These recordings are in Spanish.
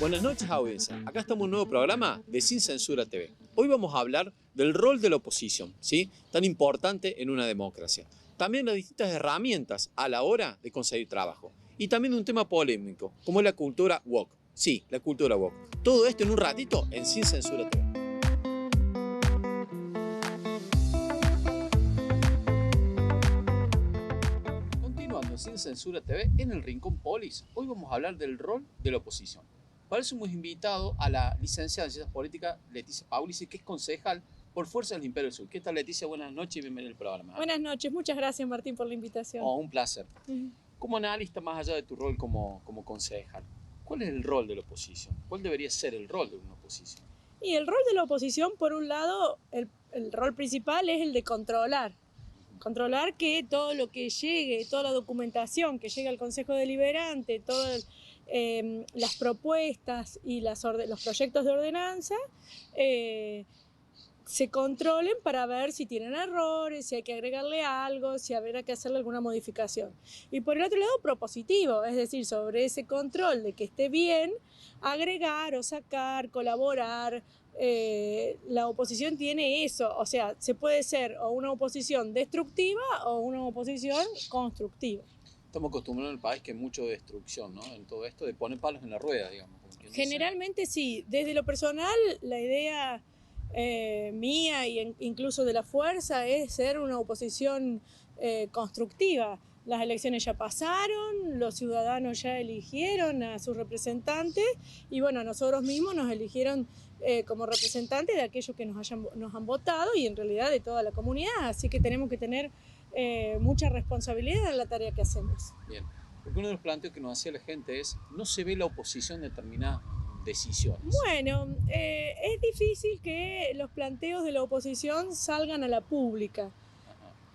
Buenas noches, audiencia. Acá estamos en un nuevo programa de Sin Censura TV. Hoy vamos a hablar del rol de la oposición, ¿sí? Tan importante en una democracia. También las distintas herramientas a la hora de conseguir trabajo. Y también un tema polémico, como es la cultura woke. Sí, la cultura woke. Todo esto en un ratito en Sin Censura TV. Continuando en Sin Censura TV, en el Rincón Polis, hoy vamos a hablar del rol de la oposición. Para eso hemos invitado a la licenciada en Ciencias Políticas, Leticia Paulici, que es concejal por Fuerza del Imperio del Sur. ¿Qué tal, Leticia? Buenas noches y bienvenida al programa. Buenas noches, muchas gracias, Martín, por la invitación. Un placer. Como analista, más allá de tu rol como concejal, ¿cuál es el rol de la oposición? ¿Cuál debería ser el rol de una oposición? Y el rol de la oposición, por un lado, el rol principal es el de controlar. Controlar que todo lo que llegue, toda la documentación que llegue al Consejo Deliberante, todas las propuestas y los proyectos de ordenanza se controlen para ver si tienen errores, si hay que agregarle algo, si habrá que hacerle alguna modificación. Y por el otro lado, propositivo, es decir, sobre ese control de que esté bien, agregar o sacar, colaborar. La oposición tiene eso, o sea, se puede ser o una oposición destructiva o una oposición constructiva. Estamos acostumbrados en el país que hay mucho de destrucción, ¿no? En todo esto de poner palos en la rueda, digamos. Generalmente sí. Desde lo personal, la idea mía e incluso de la fuerza es ser una oposición constructiva. Las elecciones ya pasaron, los ciudadanos ya eligieron a sus representantes y bueno, nosotros mismos nos eligieron como representantes de aquellos que nos han votado y en realidad de toda la comunidad, así que tenemos que tener mucha responsabilidad en la tarea que hacemos. Bien, porque uno de los planteos que nos hacía la gente es, no se ve la oposición en determinadas decisiones. Bueno, es difícil que los planteos de la oposición salgan a la pública.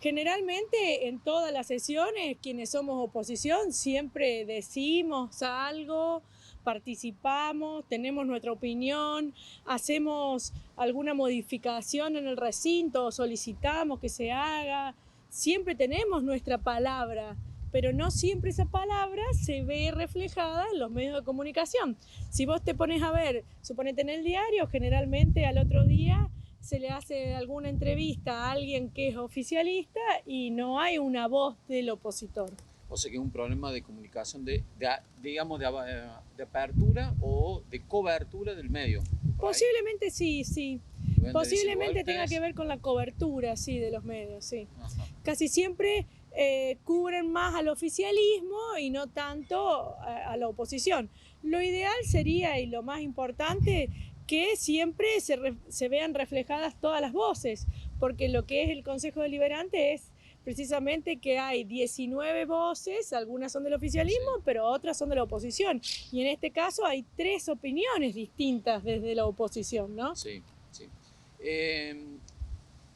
Generalmente en todas las sesiones quienes somos oposición siempre decimos algo, participamos, tenemos nuestra opinión, hacemos alguna modificación en el recinto, solicitamos que se haga, siempre tenemos nuestra palabra, pero no siempre esa palabra se ve reflejada en los medios de comunicación. Si vos te pones a ver, suponete en el diario, generalmente al otro día se le hace alguna entrevista a alguien que es oficialista y no hay una voz del opositor. O sea que es un problema de comunicación, digamos, de apertura o de cobertura del medio. Posiblemente sí. Posiblemente tenga que ver con la cobertura, sí, de los medios, sí. Ajá. Casi siempre cubren más al oficialismo y no tanto a la oposición. Lo ideal sería, y lo más importante, que siempre se vean reflejadas todas las voces, porque lo que es el Consejo Deliberante es precisamente que hay 19 voces, algunas son del oficialismo, pero otras son de la oposición. Y en este caso hay 3 opiniones distintas desde la oposición, ¿no? Sí.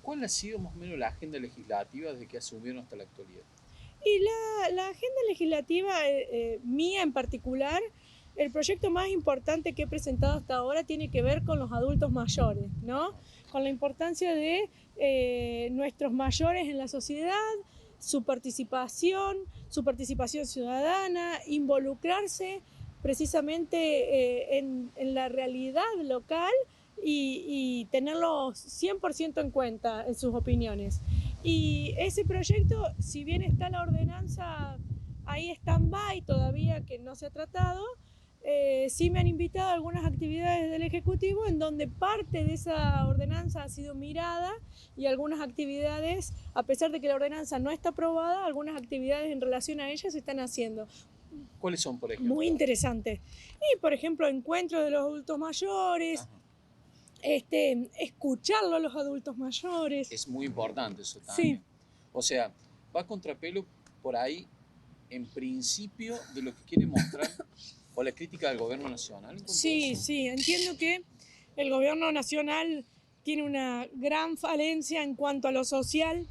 ¿Cuál ha sido más o menos la agenda legislativa desde que asumieron hasta la actualidad? Y la agenda legislativa mía en particular, el proyecto más importante que he presentado hasta ahora tiene que ver con los adultos mayores, ¿no? Con la importancia de nuestros mayores en la sociedad, su participación ciudadana, involucrarse precisamente en la realidad local y tenerlos 100% en cuenta en sus opiniones. Y ese proyecto, si bien está la ordenanza ahí stand-by todavía que no se ha tratado, sí me han invitado a algunas actividades del Ejecutivo en donde parte de esa ordenanza ha sido mirada y algunas actividades, a pesar de que la ordenanza no está aprobada, algunas actividades en relación a ella se están haciendo. ¿Cuáles son, por ejemplo? Muy interesantes. Y, por ejemplo, encuentros de los adultos mayores, Ajá. Escucharlo a los adultos mayores. Es muy importante eso también. Sí. O sea, va a contrapelo por ahí, en principio, de lo que quiere mostrar o la crítica del gobierno nacional. Sí, sí, entiendo que el gobierno nacional tiene una gran falencia en cuanto a lo social,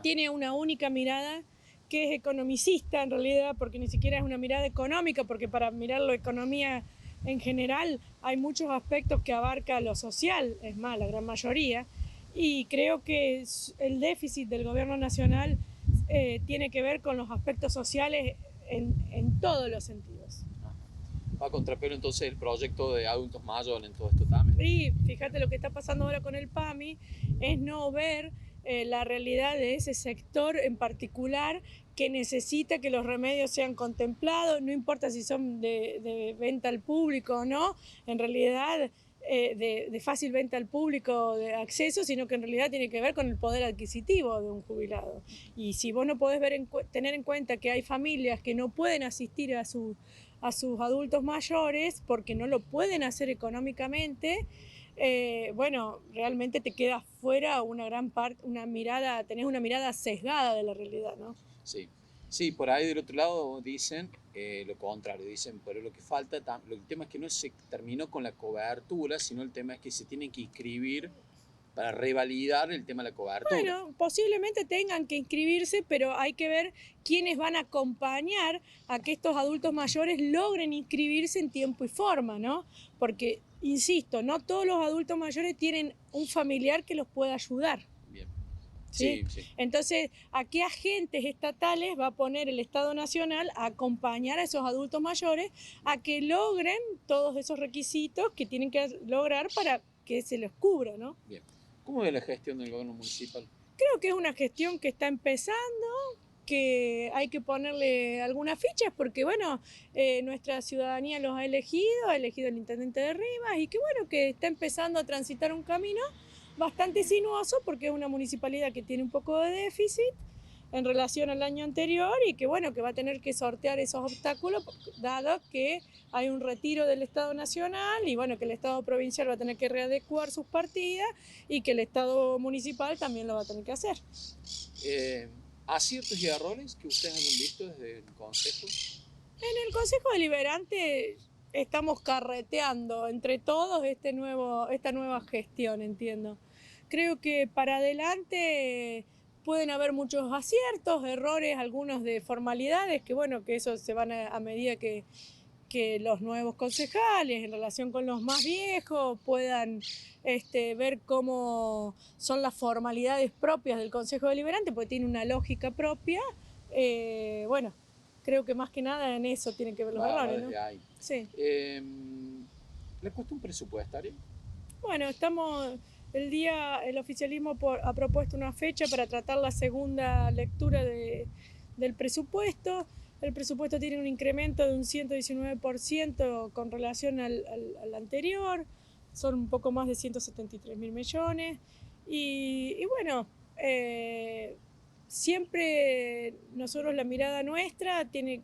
tiene una única mirada que es economicista en realidad, porque ni siquiera es una mirada económica, porque para mirar la economía en general hay muchos aspectos que abarca lo social, es más, la gran mayoría, y creo que el déficit del gobierno nacional tiene que ver con los aspectos sociales en todos los sentidos. Va a contrapelo entonces el proyecto de adultos mayores en todo esto también. Y fíjate lo que está pasando ahora con el PAMI, es no ver la realidad de ese sector en particular que necesita que los remedios sean contemplados, no importa si son de venta al público o no, en realidad de fácil venta al público, de acceso, sino que en realidad tiene que ver con el poder adquisitivo de un jubilado. Y si vos no podés tener en cuenta que hay familias que no pueden asistir a sus adultos mayores porque no lo pueden hacer económicamente, bueno, realmente te queda fuera una gran parte, tenés una mirada sesgada de la realidad, ¿no? Sí, sí, por ahí del otro lado dicen lo contrario, dicen, pero lo que falta, el tema es que no se terminó con la cobertura, sino el tema es que se tienen que inscribir para revalidar el tema de la cobertura. Bueno, posiblemente tengan que inscribirse, pero hay que ver quiénes van a acompañar a que estos adultos mayores logren inscribirse en tiempo y forma, ¿no? Porque, insisto, no todos los adultos mayores tienen un familiar que los pueda ayudar. Bien. ¿Sí? Sí, sí. Entonces, ¿a qué agentes estatales va a poner el Estado Nacional a acompañar a esos adultos mayores a que logren todos esos requisitos que tienen que lograr para que se los cubra, ¿no? Bien. ¿Cómo ve la gestión del gobierno municipal? Creo que es una gestión que está empezando, que hay que ponerle algunas fichas porque, bueno, nuestra ciudadanía los ha elegido el intendente de Rivas y que, bueno, que está empezando a transitar un camino bastante sinuoso porque es una municipalidad que tiene un poco de déficit en relación al año anterior y que, bueno, que va a tener que sortear esos obstáculos dado que hay un retiro del Estado Nacional y, bueno, que el Estado provincial va a tener que readecuar sus partidas y que el Estado municipal también lo va a tener que hacer. ¿Aciertos y errores que ustedes han visto desde el Consejo? En el Consejo Deliberante estamos carreteando entre todos esta nueva gestión, entiendo. Creo que para adelante pueden haber muchos aciertos, errores, algunos de formalidades, que bueno, que eso se van a medida que los nuevos concejales en relación con los más viejos puedan ver cómo son las formalidades propias del Consejo Deliberante, porque tiene una lógica propia. Bueno, creo que más que nada en eso tienen que ver los errores, ¿no? Sí. ¿La cuestión presupuestaria? Bueno, el oficialismo ha propuesto una fecha para tratar la segunda lectura del presupuesto. El presupuesto tiene un incremento de un 119% con relación al anterior, son un poco más de 173.000 millones. Y bueno, siempre nosotros la mirada nuestra tiene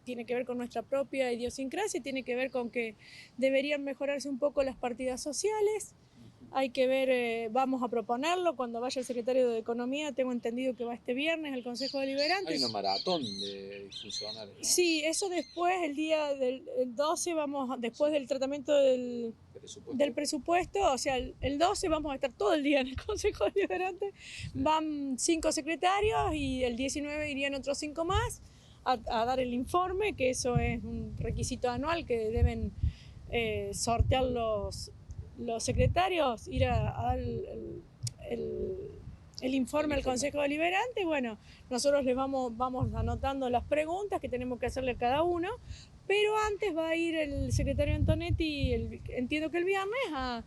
que ver con nuestra propia idiosincrasia, tiene que ver con que deberían mejorarse un poco las partidas sociales. Hay que ver, vamos a proponerlo cuando vaya el secretario de Economía, tengo entendido que va este viernes al Consejo Deliberante. Hay una maratón de funcionarios, ¿no? Sí, eso después, el día del 12, después del tratamiento del presupuesto, o sea, el 12 vamos a estar todo el día en el Consejo Deliberante, sí. Van 5 secretarios y el 19 irían otros 5 más a dar el informe, que eso es un requisito anual que deben sortear los secretarios, ir a dar el informe al Consejo Deliberante. Bueno, nosotros les vamos anotando las preguntas que tenemos que hacerle a cada uno, pero antes va a ir el secretario Antonetti, entiendo que el viernes, a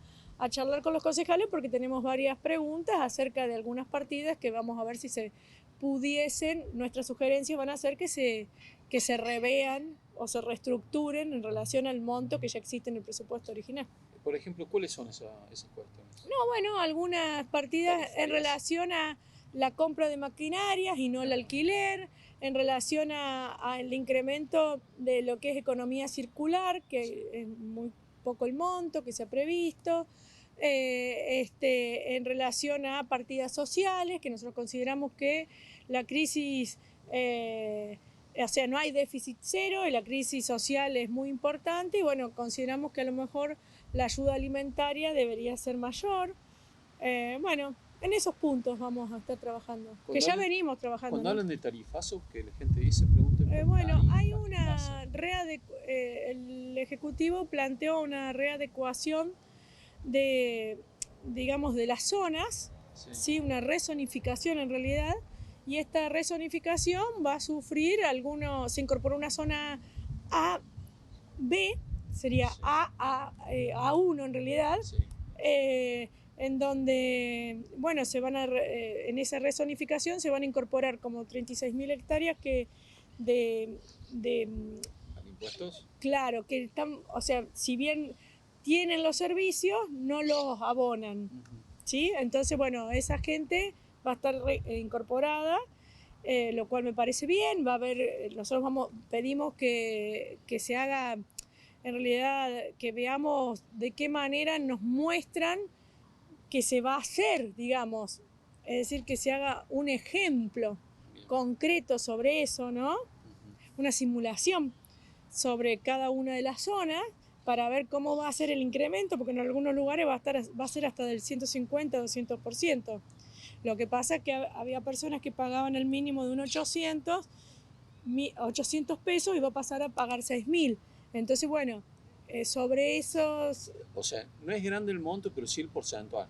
charlar con los concejales porque tenemos varias preguntas acerca de algunas partidas que vamos a ver si se pudiesen, nuestras sugerencias van a ser que se revean o se reestructuren en relación al monto que ya existe en el presupuesto original. Por ejemplo, ¿cuáles son esas cuestiones? No, bueno, algunas partidas en relación a la compra de maquinarias y no el alquiler, en relación al incremento de lo que es economía circular, que es muy poco el monto que se ha previsto, en relación a partidas sociales, que nosotros consideramos que la crisis, o sea, no hay déficit cero y la crisis social es muy importante y bueno, consideramos que a lo mejor la ayuda alimentaria debería ser mayor. Bueno, en esos puntos vamos a estar trabajando, que ya venimos trabajando. Cuando ¿no? hablan de tarifazo, que la gente dice, pregunten por bueno, tarifa, hay una el Ejecutivo planteó una readecuación de, digamos, de las zonas, ¿sí? Una rezonificación en realidad, y esta rezonificación va a sufrir se incorporó una zona A, B, sería sí. A1 en realidad, sí. En donde, bueno, en esa rezonificación se van a incorporar como 36.000 hectáreas que de ¿impuestos? Claro, que están, o sea, si bien tienen los servicios, no los abonan, ¿sí? Entonces, bueno, esa gente va a estar incorporada, lo cual me parece bien. Va a haber, nosotros pedimos que se haga, en realidad, que veamos de qué manera nos muestran que se va a hacer, digamos, es decir, que se haga un ejemplo concreto sobre eso, ¿no? Una simulación sobre cada una de las zonas para ver cómo va a ser el incremento, porque en algunos lugares va a ser hasta del 150-200%. Lo que pasa es que había personas que pagaban el mínimo de un 800 pesos y va a pasar a pagar 6.000. Entonces, bueno, sobre esos... O sea, no es grande el monto, pero sí el porcentual.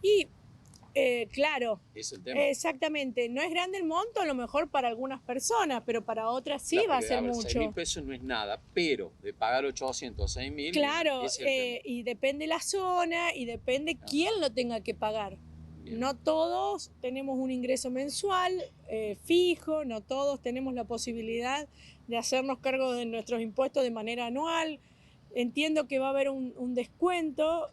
Y claro, es el tema. Exactamente, no es grande el monto a lo mejor para algunas personas, pero para otras sí va a ser mucho. 6.000 pesos no es nada, pero de pagar 800 a 6.000, claro, y depende la zona y depende quién lo tenga que pagar. Bien. No todos tenemos un ingreso mensual fijo, no todos tenemos la posibilidad de hacernos cargo de nuestros impuestos de manera anual. Entiendo que va a haber un descuento,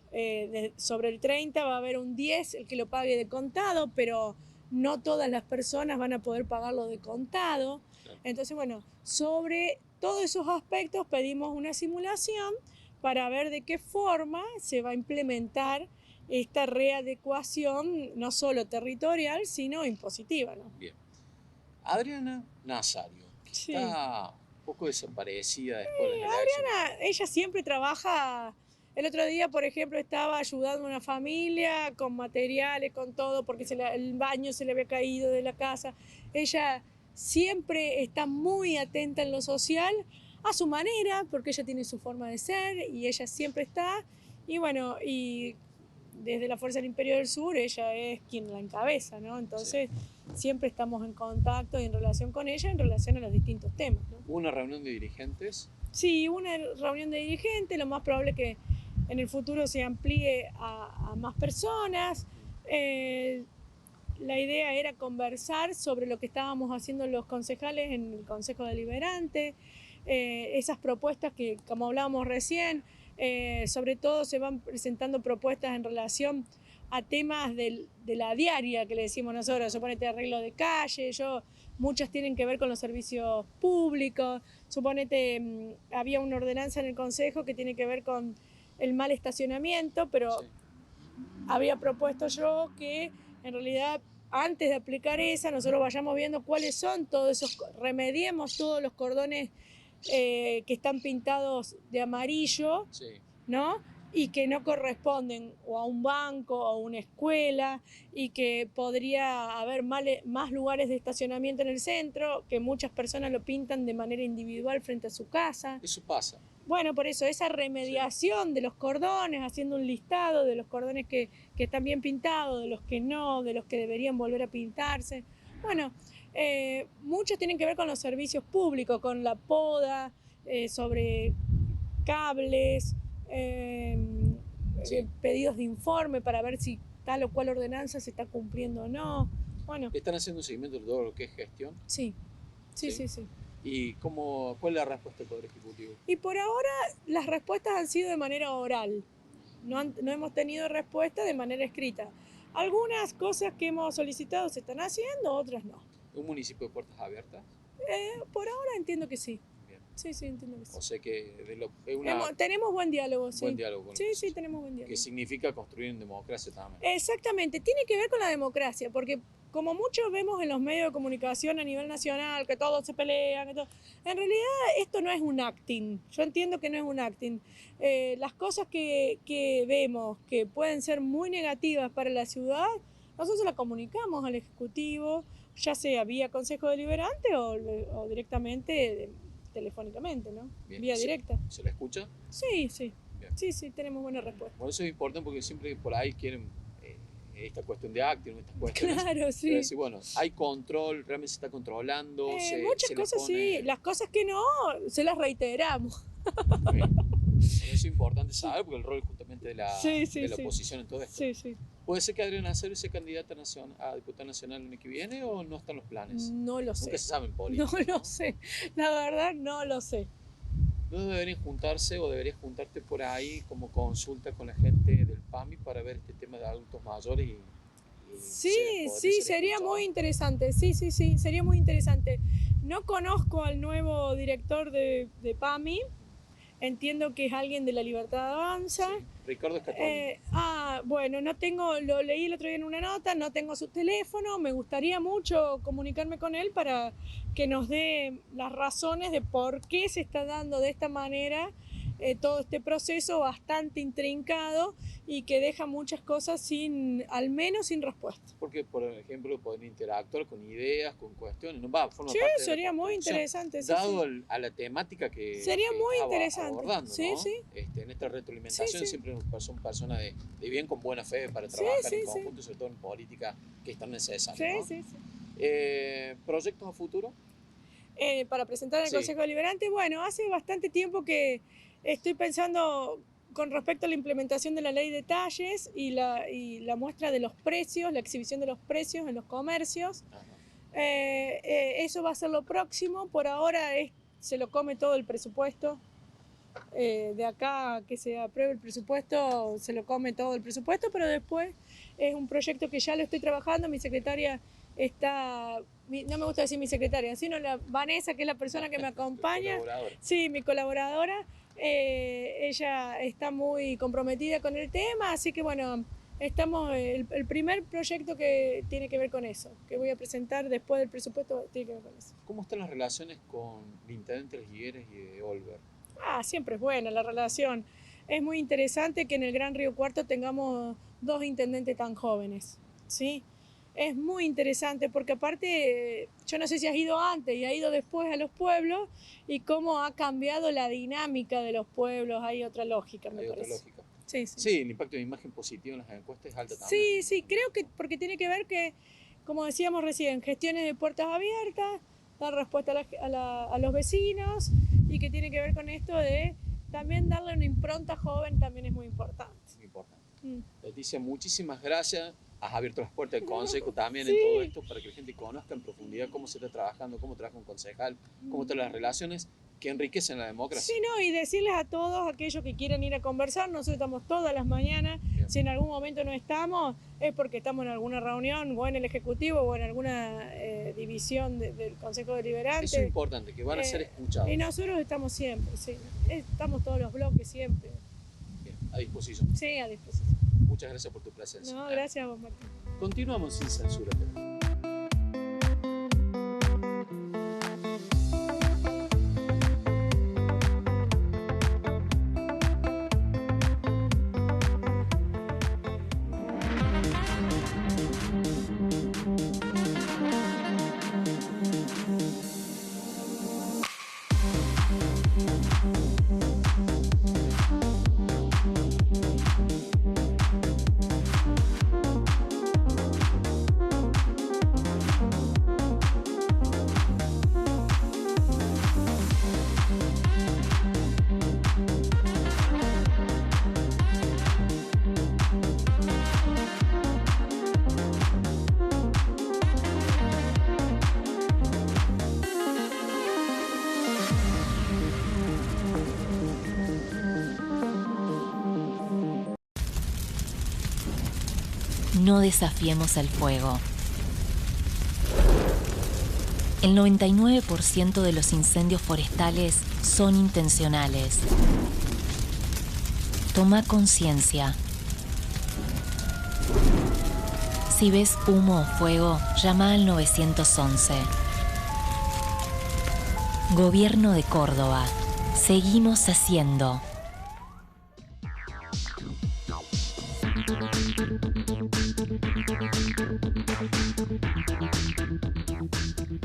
sobre el 30 va a haber un 10 el que lo pague de contado, pero no todas las personas van a poder pagarlo de contado. Claro. Entonces, bueno, sobre todos esos aspectos pedimos una simulación para ver de qué forma se va a implementar esta readecuación, no solo territorial, sino impositiva, ¿no? Bien. Adriana Nazario, sí. Está poco desaparecida después de la Adriana, ella siempre trabaja. El otro día, por ejemplo, estaba ayudando a una familia con materiales, con todo, porque el baño se le había caído de la casa. Ella siempre está muy atenta en lo social, a su manera, porque ella tiene su forma de ser y ella siempre está. Y bueno, y desde la Fuerza del Imperio del Sur, ella es quien la encabeza, ¿no? Entonces, siempre estamos en contacto y en relación con ella, en relación a los distintos temas, ¿no? ¿Hubo una reunión de dirigentes? Sí, una reunión de dirigentes, lo más probable es que en el futuro se amplíe a más personas. La idea era conversar sobre lo que estábamos haciendo los concejales en el Consejo Deliberante, esas propuestas que, como hablábamos recién, sobre todo se van presentando propuestas en relación a temas de la diaria que le decimos nosotros, suponete arreglo de calle, muchas tienen que ver con los servicios públicos, suponete había una ordenanza en el Consejo que tiene que ver con el mal estacionamiento, pero sí. Había propuesto yo que en realidad antes de aplicar esa nosotros vayamos viendo cuáles son todos esos, remediemos todos los cordones que están pintados de amarillo, sí. ¿No? Y que no corresponden o a un banco o a una escuela y que podría haber más lugares de estacionamiento en el centro, que muchas personas lo pintan de manera individual frente a su casa. Eso pasa. Bueno, por eso esa remediación de los cordones, haciendo un listado de los cordones que están bien pintados, de los que no, de los que deberían volver a pintarse. Bueno, muchos tienen que ver con los servicios públicos, con la poda, sobre cables, pedidos de informe para ver si tal o cual ordenanza se está cumpliendo o no. Bueno. ¿Están haciendo un seguimiento de todo lo que es gestión? Sí. Sí. ¿Y cuál es la respuesta del Poder Ejecutivo? Y por ahora las respuestas han sido de manera oral, no hemos tenido respuesta de manera escrita. Algunas cosas que hemos solicitado se están haciendo, otras no. ¿Un municipio de puertas abiertas? Por ahora entiendo que sí. Bien. Sí, entiendo que sí. O sea que tenemos buen diálogo, sí. Buen diálogo con sí, tenemos buen diálogo. Que significa construir en democracia también. Exactamente, tiene que ver con la democracia, porque como muchos vemos en los medios de comunicación a nivel nacional, que todos se pelean, en realidad esto no es un acting, yo entiendo que no es un acting. Las cosas que vemos que pueden ser muy negativas para la ciudad, nosotros las comunicamos al Ejecutivo, ya sea vía Consejo Deliberante o directamente, telefónicamente, ¿no? Bien. Vía directa. ¿Se la escucha? Sí. Bien. Sí, tenemos buena respuesta. Por eso es importante, porque siempre por ahí quieren esta cuestión de acting, estas cuestiones. Claro, sí. Pero decir, bueno, hay control, realmente se está controlando. Muchas cosas sí, las cosas que no, se las reiteramos. Bien. Eso es importante saber, porque el rol justamente de la oposición en todo esto. Sí. ¿Puede ser que Adriana Acero sea candidata a diputada nacional el año que viene o no están los planes? No lo sé. Nunca se sabe en política. No lo sé, la verdad no lo sé. ¿No deberían juntarse o deberías juntarte por ahí como consulta con la gente del PAMI para ver este tema de adultos mayores? Sí, sería muy interesante. Sí, sería muy interesante. No conozco al nuevo director de PAMI. Entiendo que es alguien de La Libertad Avanza. Sí, Ricardo Escatoni. Bueno, lo leí el otro día en una nota, no tengo su teléfono, me gustaría mucho comunicarme con él para que nos dé las razones de por qué se está dando de esta manera todo este proceso bastante intrincado y que deja muchas cosas al menos sin respuesta. Porque, por ejemplo, pueden interactuar con ideas, con cuestiones, ¿no? Forma sí, parte sería muy interesante. Dado a la temática que sería muy interesante. Abordando, sí, ¿no? sí. En esta retroalimentación siempre son personas de bien con buena fe para trabajar en conjunto, sobre todo en política, que es tan necesaria. Sí. ¿Proyectos a futuro? Para presentar en el Consejo Deliberante, bueno, hace bastante tiempo que estoy pensando con respecto a la implementación de la ley de talles y la muestra de los precios, la exhibición de los precios en los comercios. Eso va a ser lo próximo. Por ahora se lo come todo el presupuesto. De acá que se apruebe el presupuesto, se lo come todo el presupuesto, pero después es un proyecto que ya lo estoy trabajando. Mi secretaria no me gusta decir mi secretaria, sino la Vanessa, que es la persona que me acompaña. Sí, mi colaboradora. Ella está muy comprometida con el tema, así que bueno, el primer proyecto que tiene que ver con eso, que voy a presentar después del presupuesto, tiene que ver con eso. ¿Cómo están las relaciones con el intendente de Las Higueras y de Olver? Siempre es buena la relación. Es muy interesante que en el Gran Río Cuarto tengamos 2 intendentes tan jóvenes, ¿sí? Es muy interesante porque aparte, yo no sé si has ido antes y has ido después a los pueblos y cómo ha cambiado la dinámica de los pueblos, hay otra lógica, me parece. Otra lógica. Sí, el impacto de imagen positiva en las encuestas es alto también. Sí, creo que porque tiene que ver que, como decíamos recién, gestiones de puertas abiertas, dar respuesta a los vecinos y que tiene que ver con esto de también darle una impronta joven también es muy importante. Muy importante. Leticia, muchísimas gracias. Has abierto las puertas del consejo también en todo esto para que la gente conozca en profundidad cómo se está trabajando, cómo trabaja un concejal, cómo están las relaciones que enriquecen la democracia. Sí, y decirles a todos aquellos que quieran ir a conversar, nosotros estamos todas las mañanas. Bien. Si en algún momento no estamos, es porque estamos en alguna reunión o en el Ejecutivo o en alguna división del Consejo Deliberante. Eso es importante, que van a ser escuchados. Y nosotros estamos siempre, estamos todos los bloques siempre. Bien, a disposición. Sí, a disposición. Muchas gracias por tu presencia. No, gracias a vos, Martín. Continuamos sin censura. no desafiemos el fuego. El 99% de los incendios forestales son intencionales. Toma conciencia. Si ves humo o fuego, llama al 911. Gobierno de Córdoba. Seguimos haciendo.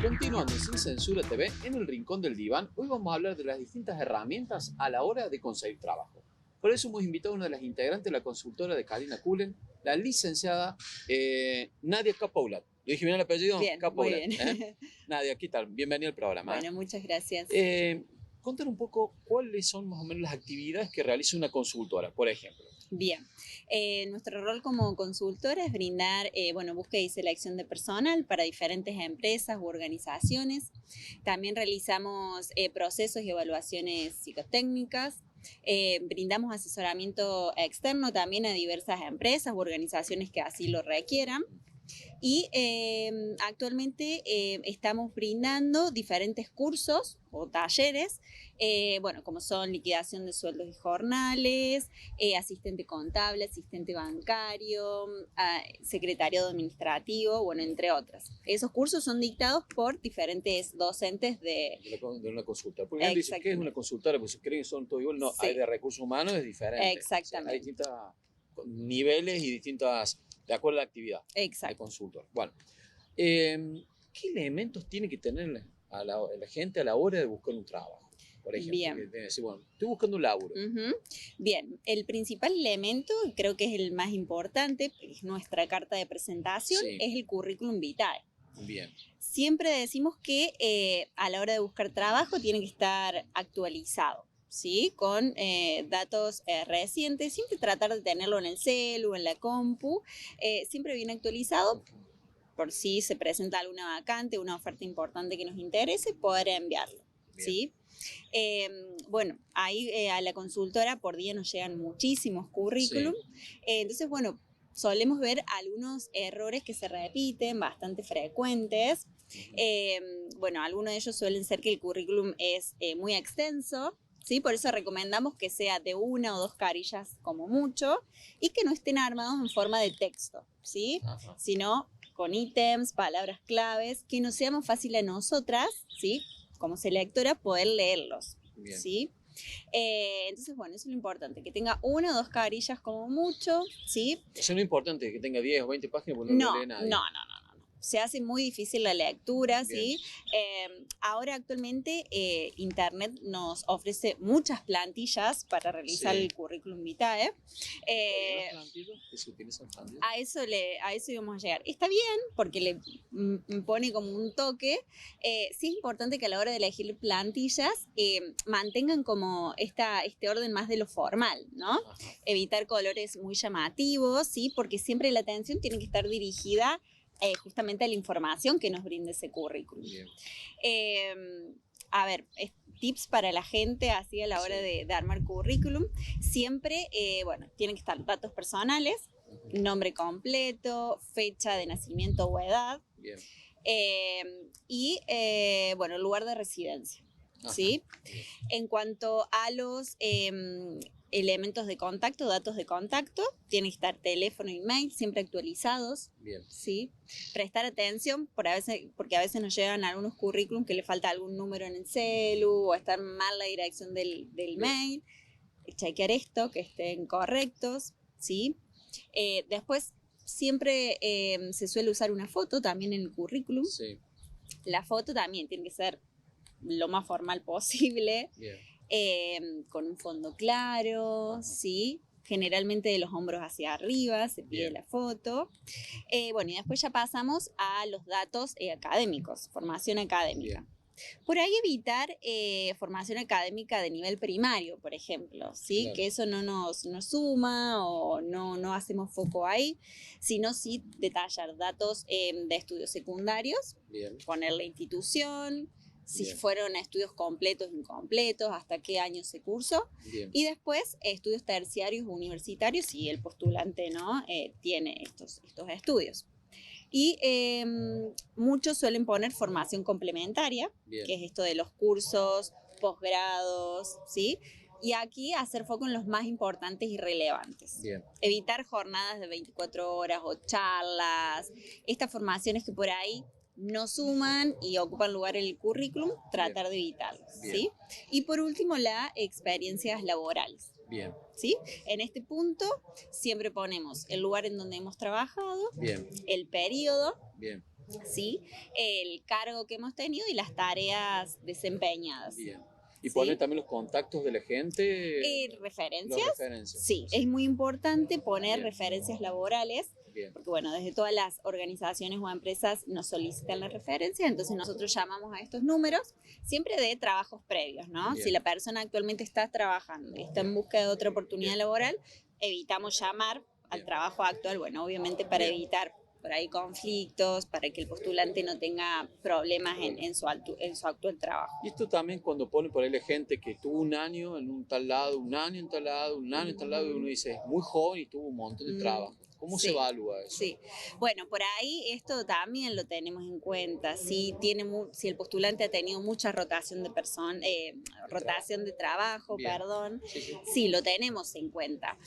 Continuando Sin Censura TV, en el Rincón del Diván, hoy vamos a hablar de las distintas herramientas a la hora de conseguir trabajo. Por eso hemos invitado a una de las integrantes de la consultora de Carina Cullen, la licenciada Nadia Capoulat. ¿Lo dije bien el apellido? Bien, Capoulat, muy bien. Nadia, ¿qué tal? Bienvenida al programa. Bueno, muchas gracias. Contar un poco cuáles son más o menos las actividades que realiza una consultora, por ejemplo. Bien, nuestro rol como consultora es brindar búsqueda y selección de personal para diferentes empresas u organizaciones. También realizamos procesos y evaluaciones psicotécnicas. Brindamos asesoramiento externo también a diversas empresas u organizaciones que así lo requieran. Y actualmente estamos brindando diferentes cursos o talleres, como son liquidación de sueldos y jornales, asistente contable, asistente bancario, secretariado administrativo, entre otras. Esos cursos son dictados por diferentes docentes de una consultora. Porque alguien dice, ¿qué es una consultora? Pues si creen que son todos igual, no, sí. Hay de recursos humanos, es diferente. Exactamente. O sea, hay distintos niveles y distintas, de acuerdo a la actividad. Exacto. De consultor. Bueno, ¿qué elementos tiene que tener la gente a la hora de buscar un trabajo? Por ejemplo, bien. Decir, bueno, estoy buscando un laburo. Bien, el principal elemento, creo que es el más importante, es nuestra carta de presentación, sí. Es el currículum vitae. Bien. Siempre decimos que a la hora de buscar trabajo tiene que estar actualizado, ¿sí? Con datos recientes, siempre tratar de tenerlo en el celu, en la compu, siempre bien actualizado, por si se presenta alguna vacante, una oferta importante que nos interese, poder enviarlo, bien. ¿Sí? Ahí a la consultora por día nos llegan muchísimos currículum, sí. Entonces, solemos ver algunos errores que se repiten, bastante frecuentes. Algunos de ellos suelen ser que el currículum es muy extenso, ¿sí? Por eso recomendamos que sea de 1 o 2 carillas como mucho y que no estén armados en forma de texto, ¿sí? Sino con ítems, palabras claves, que nos sea más fácil a nosotras, ¿sí? Como selectora, poder leerlos, bien. ¿Sí? Entonces, eso es lo importante, que tenga 1 o 2 carillas como mucho, ¿sí? Eso no es importante, que tenga 10 o 20 páginas, porque no lo lee nadie. No. Se hace muy difícil la lectura, bien. ¿Sí? Ahora actualmente Internet nos ofrece muchas plantillas para realizar, sí. El currículum vitae. A eso íbamos a llegar. Está bien, porque le pone como un toque. Sí es importante que a la hora de elegir plantillas mantengan como este orden más de lo formal, ¿no? Ajá. Evitar colores muy llamativos, ¿sí? Porque siempre la atención tiene que estar dirigida justamente a la información que nos brinde ese currículum. Tips para la gente así a la hora, sí. de armar currículum. Siempre, tienen que estar datos personales, nombre completo, fecha de nacimiento o edad, bien. Lugar de residencia. ¿Sí? En cuanto a los elementos de contacto, datos de contacto, tiene que estar teléfono y mail siempre actualizados. Bien. ¿Sí? Prestar atención, porque a veces nos llegan algunos currículums que le falta algún número en el celu o estar mal la dirección del mail. Chequear esto, que estén correctos. ¿Sí? Después, siempre se suele usar una foto también en el currículum. Sí. La foto también tiene que ser lo más formal posible. Bien. Con un fondo claro, ¿sí? Generalmente de los hombros hacia arriba se pide, bien. La foto. Y después ya pasamos a los datos académicos, formación académica. Bien. Por ahí evitar formación académica de nivel primario, por ejemplo, ¿sí? Claro. Que eso no nos suma o no hacemos foco ahí, sino sí detallar datos de estudios secundarios, bien. Poner la institución, si Bien. fueron estudios completos o incompletos, hasta qué año se cursó. Bien. Y después estudios terciarios universitarios, si el postulante no tiene estos estudios. Y muchos suelen poner formación complementaria, Bien. que es esto de los cursos, posgrados, ¿sí? Y aquí hacer foco en los más importantes y relevantes. Bien. Evitar jornadas de 24 horas o charlas, estas formaciones que por ahí no suman y ocupan lugar en el currículum, tratar de evitarlas, ¿sí? Y por último, las experiencias laborales. Bien. ¿Sí? En este punto siempre ponemos el lugar en donde hemos trabajado, Bien. el periodo, Bien. ¿sí? El cargo que hemos tenido y las tareas desempeñadas. Bien. Y ¿Sí? poner también los contactos de la gente. ¿Referencias? Las referencias. Sí, es muy importante poner referencias laborales. Bien. Porque bueno, desde todas las organizaciones o empresas nos solicitan la referencia, entonces nosotros llamamos a estos números, siempre de trabajos previos, ¿no? Bien. Si la persona actualmente está trabajando y está en busca de otra oportunidad laboral, evitamos llamar al trabajo actual, bueno, obviamente para evitar por ahí conflictos, para que el postulante no tenga problemas en su actual trabajo. Y esto también cuando pone por ahí la gente que tuvo un año en un tal lado, un año en tal lado, un año en tal lado, y uno dice, muy joven y tuvo un montón de trabajo. ¿Cómo se evalúa eso? Sí, bueno, por ahí esto también lo tenemos en cuenta. Si el postulante ha tenido mucha rotación de rotación de trabajo, Bien. perdón, Sí. sí, lo tenemos en cuenta.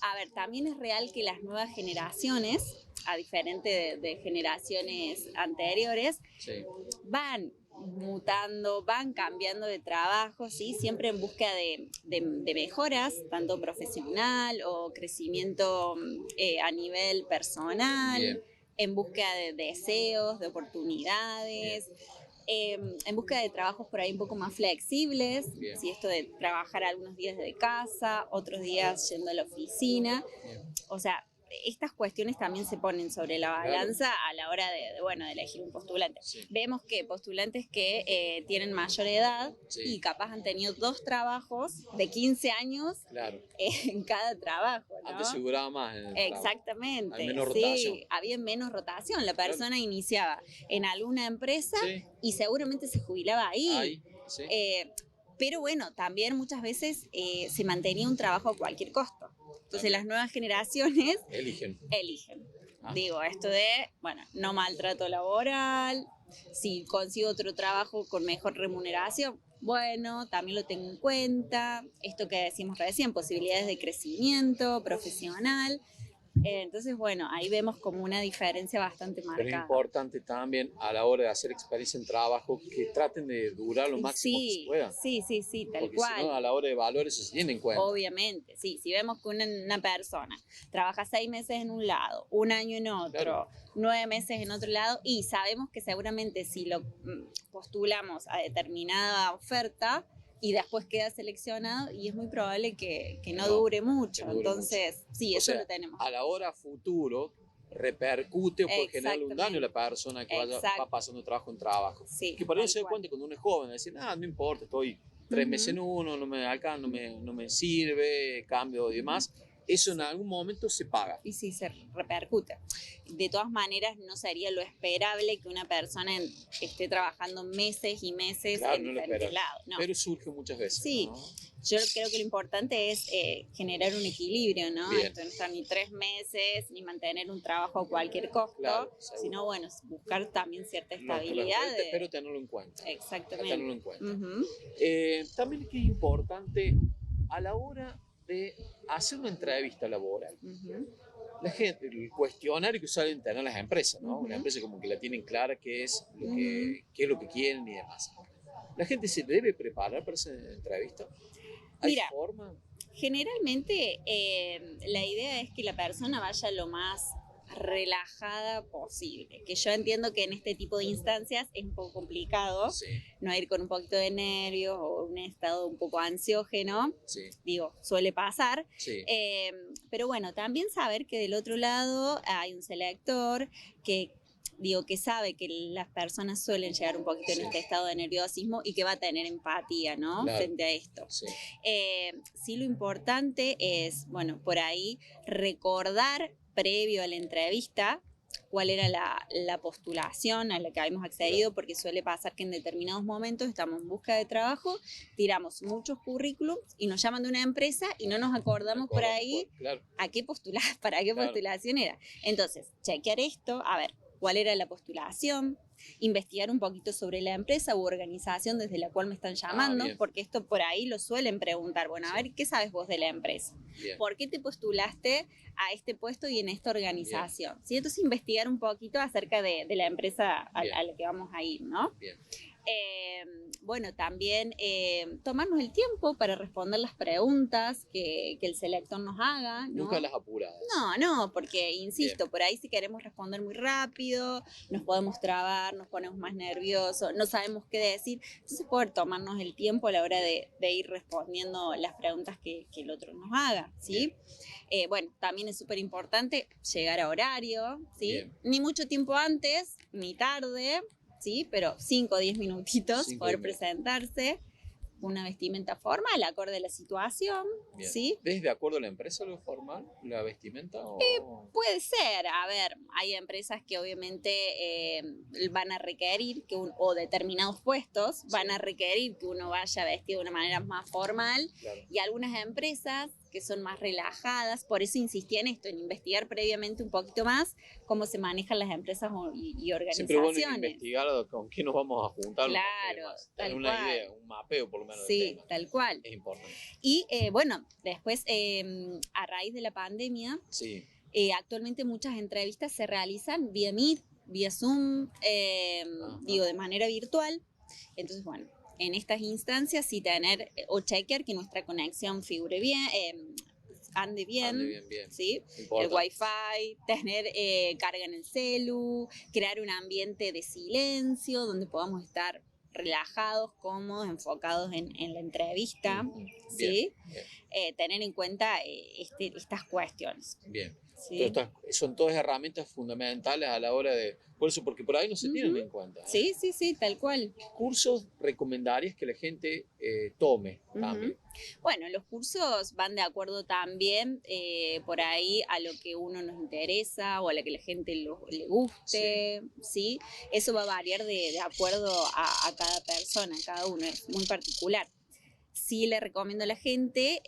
A ver, también es real que las nuevas generaciones, a diferente de generaciones anteriores, Sí. van mutando, van cambiando de trabajo, ¿sí? Siempre en busca de mejoras, tanto profesional o crecimiento a nivel personal, Bien. en busca de deseos, de oportunidades, en busca de trabajos por ahí un poco más flexibles, Bien. ¿sí? Esto de trabajar algunos días desde casa, otros días yendo a la oficina, Bien. o sea, estas cuestiones también se ponen sobre la balanza a la hora de elegir un postulante. Sí. Vemos que postulantes que tienen mayor edad Sí. y capaz han tenido 2 trabajos de 15 años Claro. en cada trabajo, ¿no? Antes se duraba más en el trabajo. Exactamente. Hay menos rotación. Sí, había menos rotación. La persona iniciaba en alguna empresa Sí. y seguramente se jubilaba ahí. Sí. Pero bueno, también muchas veces se mantenía un trabajo a cualquier costo. Entonces También. las nuevas generaciones Eligen. Ah. Digo, esto de, bueno, no maltrato laboral, si consigo otro trabajo con mejor remuneración, bueno, también lo tengo en cuenta. Esto que decimos recién, posibilidades de crecimiento profesional. Entonces, bueno, ahí vemos como una diferencia bastante Pero es marcada. importante también a la hora de hacer experiencia en trabajo que traten de durar lo máximo que se pueda. Sí, tal Porque cual. si no, a la hora de valores se tiene en cuenta. Obviamente, sí. Si vemos que una persona trabaja 6 meses en un lado, un año en otro, Claro. 9 meses en otro lado, y sabemos que seguramente si lo postulamos a determinada oferta y después queda seleccionado, y es muy probable que no dure mucho. que dure Entonces, sí, O eso sea, lo tenemos. a la hora futuro repercute o puede generar un daño a la persona que va pasando trabajo en trabajo. Sí, Que por eso tal se da cual. cuenta cuando uno es joven, decir, no importa, estoy 3 meses en uno, no me alcanza, no me sirve, cambio y demás. Eso en algún momento se paga. Y sí, se repercute. De todas maneras, no sería lo esperable que una persona esté trabajando meses y meses Claro, en no lo diferentes esperas. lados. No. Pero surge muchas veces. Sí. ¿no? Yo creo que lo importante es generar un equilibrio, ¿no? Bien. Esto no estar ni 3 meses, ni mantener un trabajo a cualquier costo, Claro, seguro. sino, bueno, buscar también cierta No, estabilidad. pero tenerlo en cuenta. Exactamente. Tenerlo en cuenta. Ujú. También que es importante a la hora de hacer una entrevista laboral. Ujú. La gente, el cuestionario que suelen tener las empresas, ¿no? Ujú. Las empresas como que la tienen clara qué es lo que quieren y demás. ¿La gente se debe preparar para esa entrevista? ¿Hay Mira, forma? Generalmente la idea es que la persona vaya lo más relajada posible, que yo entiendo que en este tipo de instancias es un poco complicado Sí, no ir con un poquito de nervios o un estado un poco ansiógeno, sí, digo, suele pasar, sí. pero bueno, también saber que del otro lado hay un selector que sabe que las personas suelen llegar un poquito en este estado de nerviosismo y que va a tener empatía, ¿no? Claro. Frente a esto. Sí. Sí, lo importante es, bueno, por ahí recordar previo a la entrevista cuál era la postulación a la que habíamos accedido, porque suele pasar que en determinados momentos estamos en busca de trabajo, tiramos muchos currículums y nos llaman de una empresa y no nos acordamos por ahí a qué postular, para qué postulación era. Entonces, chequear esto, a ver, cuál era la postulación, investigar un poquito sobre la empresa u organización desde la cual me están llamando, porque esto por ahí lo suelen preguntar. Bueno, a ver, ¿qué sabes vos de la empresa? Bien. ¿Por qué te postulaste a este puesto y en esta organización? ¿Sí? Entonces, investigar un poquito acerca de la empresa a la que vamos a ir, ¿no? Bien. Bueno, también tomarnos el tiempo para responder las preguntas que el selector nos haga, ¿no? Nunca las apuradas. No, porque, insisto, por ahí si queremos responder muy rápido, nos podemos trabar, nos ponemos más nerviosos, no sabemos qué decir. Entonces, poder tomarnos el tiempo a la hora de ir respondiendo las preguntas que el otro nos haga, ¿sí? Bueno, también es súper importante llegar a horario, ¿sí? Bien. Ni mucho tiempo antes, ni tarde, ¿sí? Pero 5 o 10 minutitos poder presentarse, una vestimenta formal, acorde a la situación, ¿sí? ¿Ves de acuerdo a la empresa lo formal, la vestimenta? Puede ser, a ver, hay empresas que obviamente van a requerir o determinados puestos van a requerir que uno vaya vestido de una manera más formal, y algunas empresas que son más relajadas, por eso insistía en esto, en investigar previamente un poquito más cómo se manejan las empresas y organizaciones. Siempre es bueno investigar con quién nos vamos a juntar. Claro, tener una idea, un mapeo por lo menos. Sí, tal cual. Es importante. Y bueno, después, a raíz de la pandemia, actualmente muchas entrevistas se realizan vía Meet, vía Zoom, de manera virtual. Entonces, bueno, en estas instancias sí tener o chequear que nuestra conexión figure bien, ande bien. ¿Sí? El Wi-Fi, tener carga en el celu, crear un ambiente de silencio donde podamos estar relajados, cómodos, enfocados en la entrevista, ¿sí? Bien. Tener en cuenta estas cuestiones. Bien. ¿Sí? Son todas herramientas fundamentales a la hora de... Por eso, porque por ahí no se tienen en cuenta. Sí, tal cual. ¿Cursos recomendarías que la gente tome también? Bueno, los cursos van de acuerdo también por ahí a lo que uno nos interesa o a lo que la gente le guste, ¿sí? Eso va a variar de acuerdo a cada persona, a cada uno, es muy particular. Sí le recomiendo a la gente,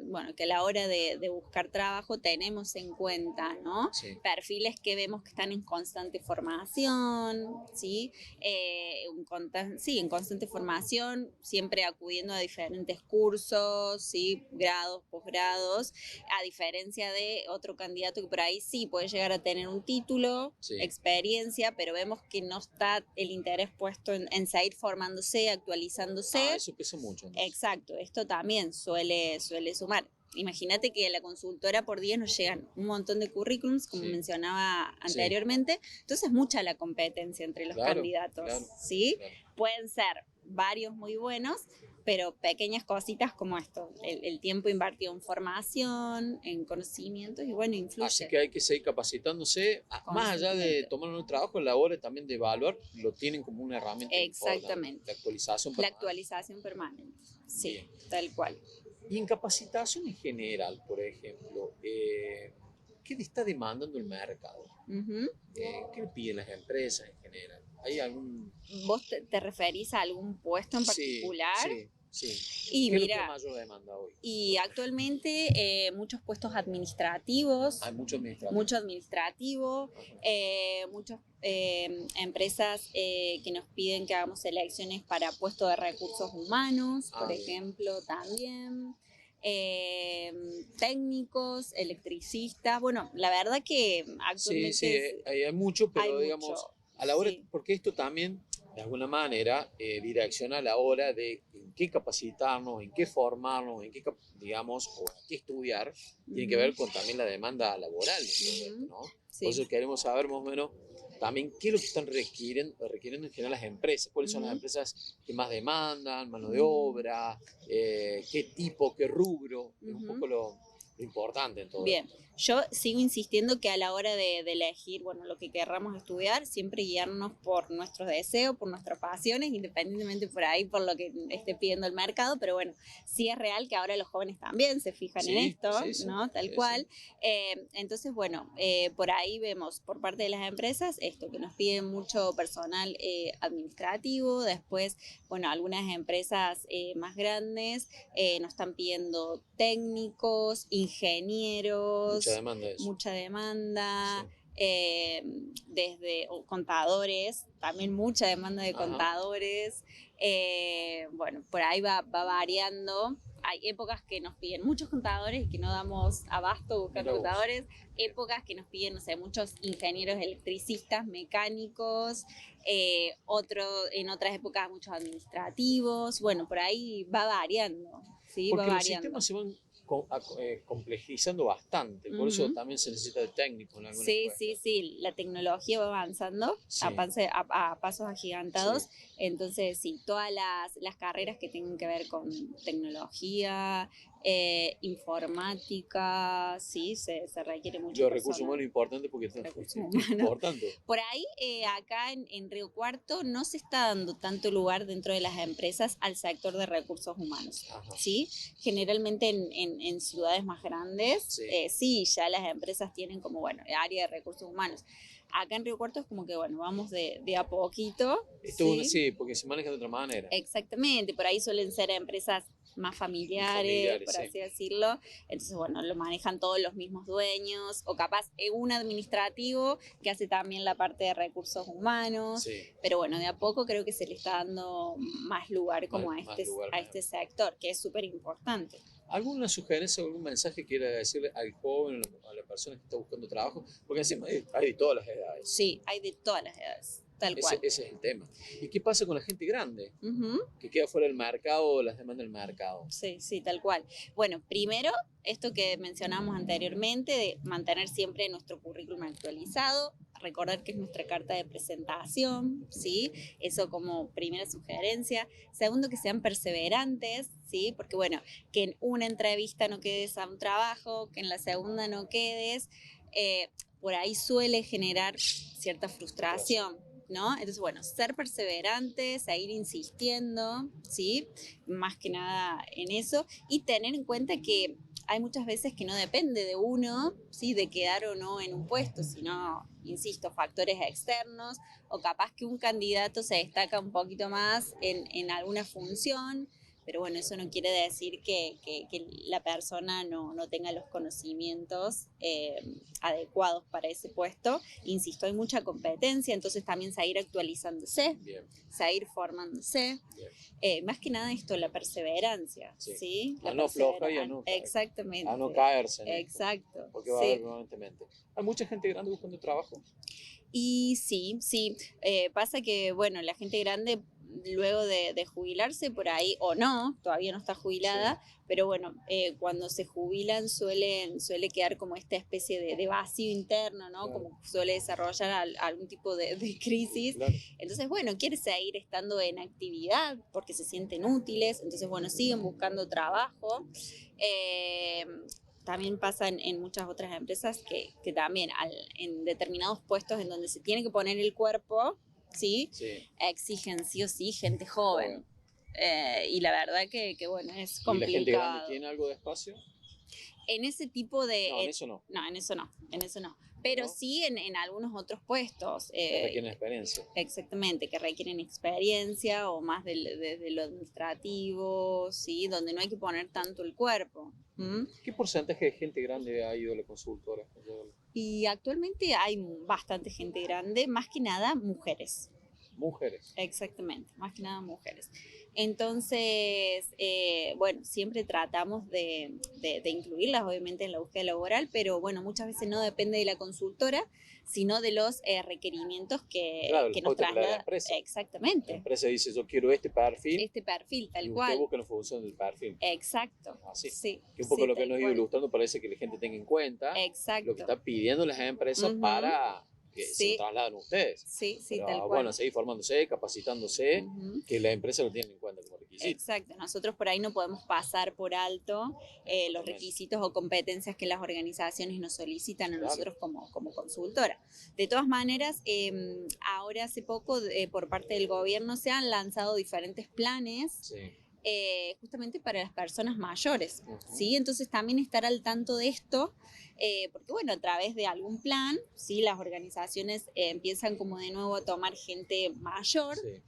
bueno, que a la hora de buscar trabajo tenemos en cuenta, ¿no? Perfiles que vemos que están en constante formación, ¿sí? En constante formación, siempre acudiendo a diferentes cursos, ¿sí? Grados, posgrados, a diferencia de otro candidato que por ahí sí puede llegar a tener un título, experiencia, pero vemos que no está el interés puesto en seguir formándose, actualizándose. Eso pesa mucho. Exacto, esto también suele sumar. Imagínate que a la consultora por día nos llegan un montón de currículums, como mencionaba anteriormente, entonces mucha la competencia entre los candidatos, ¿sí? Claro. Pueden ser varios muy buenos, pero pequeñas cositas como esto, el tiempo invertido en formación, en conocimientos, y bueno, influye. Así que hay que seguir capacitándose, más allá de tomar un trabajo, a la hora también de evaluar, lo tienen como una herramienta. Exactamente. La actualización permanente. La actualización permanente, sí, bien. Tal cual. Y en capacitación en general, por ejemplo, ¿qué le está demandando el mercado? ¿Qué le piden las empresas en general? ¿Hay algún...? ¿Vos te referís a algún puesto en particular? Sí. Y ¿Qué mira, es lo que mayor demanda hoy? Y actualmente muchos puestos administrativos. Hay mucho administrativo. Mucho administrativo. Muchas empresas que nos piden que hagamos selecciones para puestos de recursos humanos, por ejemplo, también. Técnicos, electricistas. Bueno, la verdad que actualmente hay mucho, pero digamos, a la hora, porque esto también de alguna manera direcciona a la hora de en qué capacitarnos, en qué formarnos, en qué, digamos, o en qué estudiar, tiene que ver con también la demanda laboral, ¿no? Por eso queremos saber más o menos también qué es lo que están requiriendo en general las empresas, cuáles son las empresas que más demandan, mano de obra, qué tipo, qué rubro, es un poco lo importante en todo Bien, esto. yo sigo insistiendo que a la hora de elegir, bueno, lo que querramos estudiar, siempre guiarnos por nuestros deseos, por nuestras pasiones, independientemente por ahí, por lo que esté pidiendo el mercado, pero bueno, sí es real que ahora los jóvenes también se fijan en esto, ¿no? Tal cual. Entonces, bueno, por ahí vemos por parte de las empresas esto, que nos piden mucho personal administrativo, después, bueno, algunas empresas más grandes nos están pidiendo técnicos, ingenieros, mucha demanda, desde contadores, también mucha demanda de contadores. Bueno, por ahí va variando. Hay épocas que nos piden muchos contadores y que no damos abasto buscando contadores, épocas que nos piden, no sé, muchos ingenieros electricistas, mecánicos, en otras épocas muchos administrativos. Bueno, por ahí va variando. Sí, porque va los variando. sistemas se van complejizando bastante, por eso también se necesita de técnico en algunas cuestiones. Sí, la tecnología va avanzando a pasos agigantados, entonces sí, todas las carreras que tengan que ver con tecnología, informática, sí, se requiere mucho Los recursos humanos importantes porque importante. Por ahí, acá en Río Cuarto no se está dando tanto lugar dentro de las empresas al sector de recursos humanos, ¿sí? Generalmente en ciudades más grandes, sí, ya las empresas tienen como, bueno, área de recursos humanos. Acá en Río Cuarto es como que, bueno, vamos de a poquito. Sí, porque se maneja de otra manera. Exactamente, por ahí suelen ser empresas más familiares, por así decirlo. Entonces, bueno, lo manejan todos los mismos dueños, o capaz un administrativo que hace también la parte de recursos humanos. Pero bueno, de a poco creo que se le está dando más lugar como a este sector, que es súper importante. ¿Alguna sugerencia o algún mensaje que quiera decirle al joven, a la persona que está buscando trabajo? Porque encima hay de todas las edades. Sí, hay de todas las edades. Tal cual. Ese es el tema. ¿Y qué pasa con la gente grande? Que queda fuera del mercado o las demandas del mercado. Sí, tal cual. Bueno, primero, esto que mencionamos anteriormente, de mantener siempre nuestro currículum actualizado, recordar que es nuestra carta de presentación, ¿sí? Eso como primera sugerencia. Segundo, que sean perseverantes, ¿sí? Porque bueno, que en una entrevista no quedes a un trabajo, que en la segunda no quedes, por ahí suele generar cierta frustración, ¿no? Entonces, bueno, ser perseverantes, seguir insistiendo, ¿sí? Más que nada en eso, y tener en cuenta que hay muchas veces que no depende de uno, ¿sí? De quedar o no en un puesto, sino, insisto, factores externos, o capaz que un candidato se destaca un poquito más en alguna función, pero bueno, eso no quiere decir que la persona no tenga los conocimientos adecuados para ese puesto. Insisto, hay mucha competencia, entonces también seguir actualizándose, seguir formándose. Más que nada esto, la perseverancia, ¿sí? A no flojar y a no caer. Exactamente. A no caerse. Exacto. Porque va a haber permanentemente. Hay mucha gente grande buscando trabajo. Y sí. Pasa que, bueno, la gente grande luego de jubilarse por ahí, o no, todavía no está jubilada, pero bueno, cuando se jubilan suele quedar como esta especie de vacío interno, ¿no? Como suele desarrollar algún tipo de crisis. Entonces, bueno, quiere seguir estando en actividad porque se sienten útiles, entonces, bueno, siguen buscando trabajo. También pasa en muchas otras empresas que también en determinados puestos en donde se tiene que poner el cuerpo, ¿sí? Exigen sí o sí gente joven. Y la verdad que bueno, es complicado. ¿Y la gente grande tiene algo de espacio? En ese tipo de... No, en eso no. No, en eso no. Pero sí en algunos otros puestos. Que requieren experiencia. Exactamente, que requieren experiencia o más de lo administrativo, ¿sí? Donde no hay que poner tanto el cuerpo. ¿Qué porcentaje de gente grande ha ido a la consultora? Y actualmente hay bastante gente grande, más que nada mujeres. Mujeres. Exactamente, más que nada mujeres. Entonces, bueno, siempre tratamos de incluirlas, obviamente, en la búsqueda laboral, pero bueno, muchas veces no depende de la consultora, sino de los requerimientos que nos traslada la empresa. Exactamente. La empresa dice, yo quiero este perfil. Este perfil, tal y cual. usted busca la función del perfil. Exacto. Así. Sí, que un poco lo que nos ha ido ilustrando parece que la gente tenga en cuenta. Exacto. Lo que está pidiendo las empresas para que se Sí. lo trasladan ustedes. Sí, sí, Pero, tal cual. bueno, seguir formándose, capacitándose, Ujú. que la empresa lo tiene en cuenta como requisito. Exacto, nosotros por ahí no podemos pasar por alto los Totalmente. requisitos o competencias que las organizaciones nos solicitan a Claro. nosotros como consultora. De todas maneras, ahora hace poco por parte del gobierno se han lanzado diferentes planes Sí. justamente para las personas mayores, Ujú. ¿sí? Entonces también estar al tanto de esto, porque bueno, a través de algún plan, ¿sí? Las organizaciones empiezan como de nuevo a tomar gente mayor, Sí.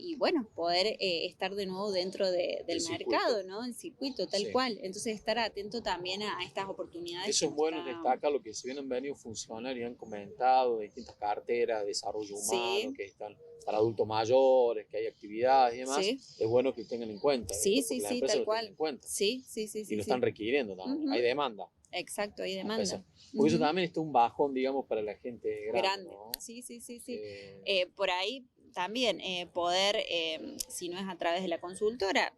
y bueno, poder estar de nuevo dentro del El circuito. mercado, ¿no? El circuito, tal Sí. cual. Entonces estar atento también a estas oportunidades. Eso que es bueno nos está- destacar lo que se vienen venido funcionar y han comentado, distintas carteras de desarrollo humano, Sí. que están para adultos mayores, que hay actividades y demás. Sí. Es bueno que tengan en cuenta. Sí, esto, sí, porque las sí, empresas tal lo tienen cual. en cuenta. Sí, sí, sí, Y sí. lo sí. están requiriendo también. Ujú. Hay demanda. Exacto, hay a demanda. pesar. Porque eso Ujú. también está un bajón, digamos, para la gente grande. Grande. ¿No? Sí, sí, sí, sí. Que- Por ahí también poder, si no es a través de la consultora,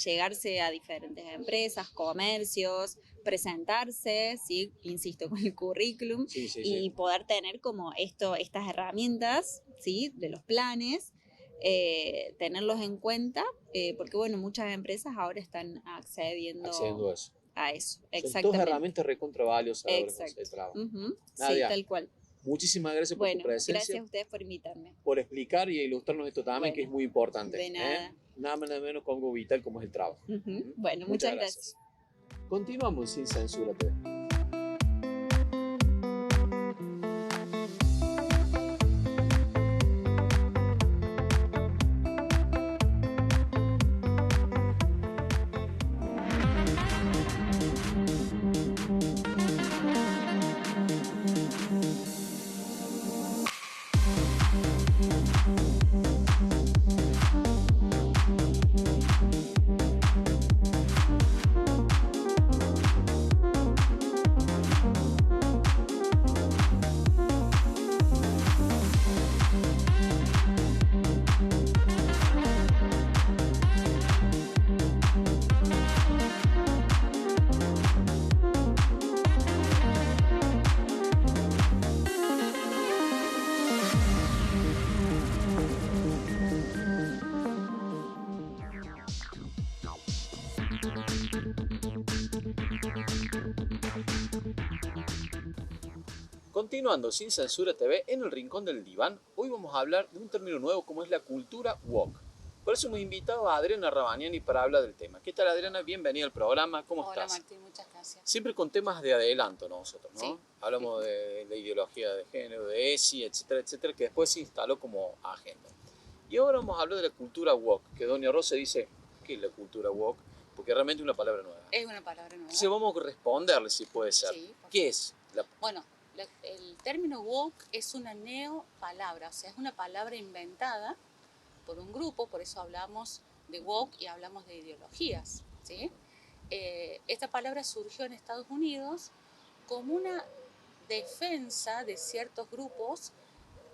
llegarse a diferentes empresas, comercios, presentarse, ¿sí? Insisto, con el currículum, sí, sí, y sí. poder tener como estas herramientas, ¿sí? De los planes, tenerlos en cuenta, porque bueno, muchas empresas ahora están Accediendo a eso. a eso. Son todas Exactamente. herramientas recontra valiosas ahora con Exacto. el trabajo. Ujú. Sí, Nadia, tal cual. muchísimas gracias por Bueno, tu presencia, gracias a ustedes por invitarme. por explicar y ilustrarnos esto también, que es Bueno, muy importante. de nada. Nada más nada menos con algo vital como es el trabajo. Ujú. Bueno, muchas gracias. Continuamos Sin Censura TV. Continuando Sin Censura TV en el Rincón del Diván, hoy vamos a hablar de un término nuevo como es la cultura woke. Por eso hemos invitado a Adriana Rabagnani para hablar del tema. ¿Qué tal, Adriana? Bienvenida al programa. ¿Cómo Hola estás? Martín, muchas gracias. Siempre con temas de adelanto nosotros, ¿no? Sí. Hablamos de ideología de género, de ESI, etcétera, etcétera, que después se instaló como agenda. Y ahora vamos a hablar de la cultura woke, que Doña Rosa dice, ¿qué es la cultura woke? Porque realmente es una palabra nueva. Es una palabra nueva. Entonces vamos a responderle si puede ser. Sí, por ¿Qué es la Bueno, el término woke es una neopalabra, o sea, es una palabra inventada por un grupo, por eso hablamos de woke y hablamos de ideologías, ¿sí? Esta palabra surgió en Estados Unidos como una defensa de ciertos grupos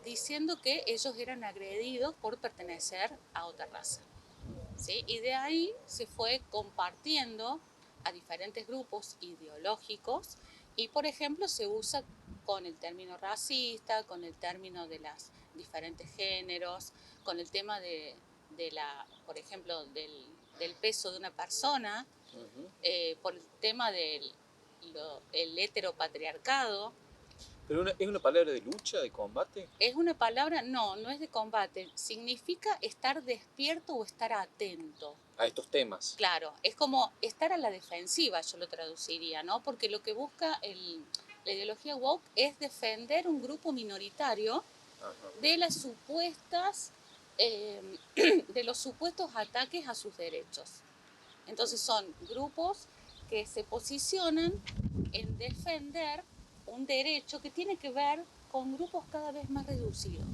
diciendo que ellos eran agredidos por pertenecer a otra raza, ¿sí? Y de ahí se fue compartiendo a diferentes grupos ideológicos y, por ejemplo, se usa con el término racista, con el término de los diferentes géneros, con el tema por ejemplo, del peso de una persona, por el tema del el heteropatriarcado. ¿Pero es una palabra de lucha, de combate? Es una palabra, no es de combate, significa estar despierto o estar atento. A estos temas. Claro, es como estar a la defensiva, yo lo traduciría, ¿no? Porque lo que busca la ideología woke es defender un grupo minoritario Ajá. de las de los supuestos ataques a sus derechos. Entonces son grupos que se posicionan en defender un derecho que tiene que ver con grupos cada vez más reducidos.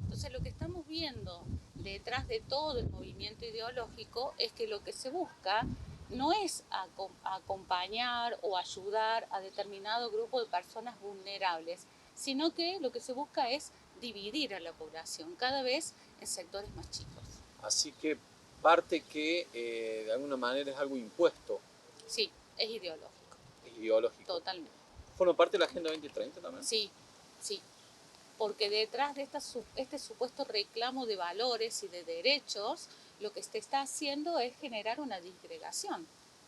Entonces lo que estamos viendo detrás de todo el movimiento ideológico es que lo que se busca no es acompañar o ayudar a determinado grupo de personas vulnerables, sino que lo que se busca es dividir a la población cada vez en sectores más chicos. Así que parte que de alguna manera es algo impuesto, Sí, es ideológico, es ideológico. totalmente. ¿Forma parte de la Agenda 2030 también? Sí, Sí, porque detrás de este supuesto reclamo de valores y de derechos, lo que se está haciendo es generar una disgregación.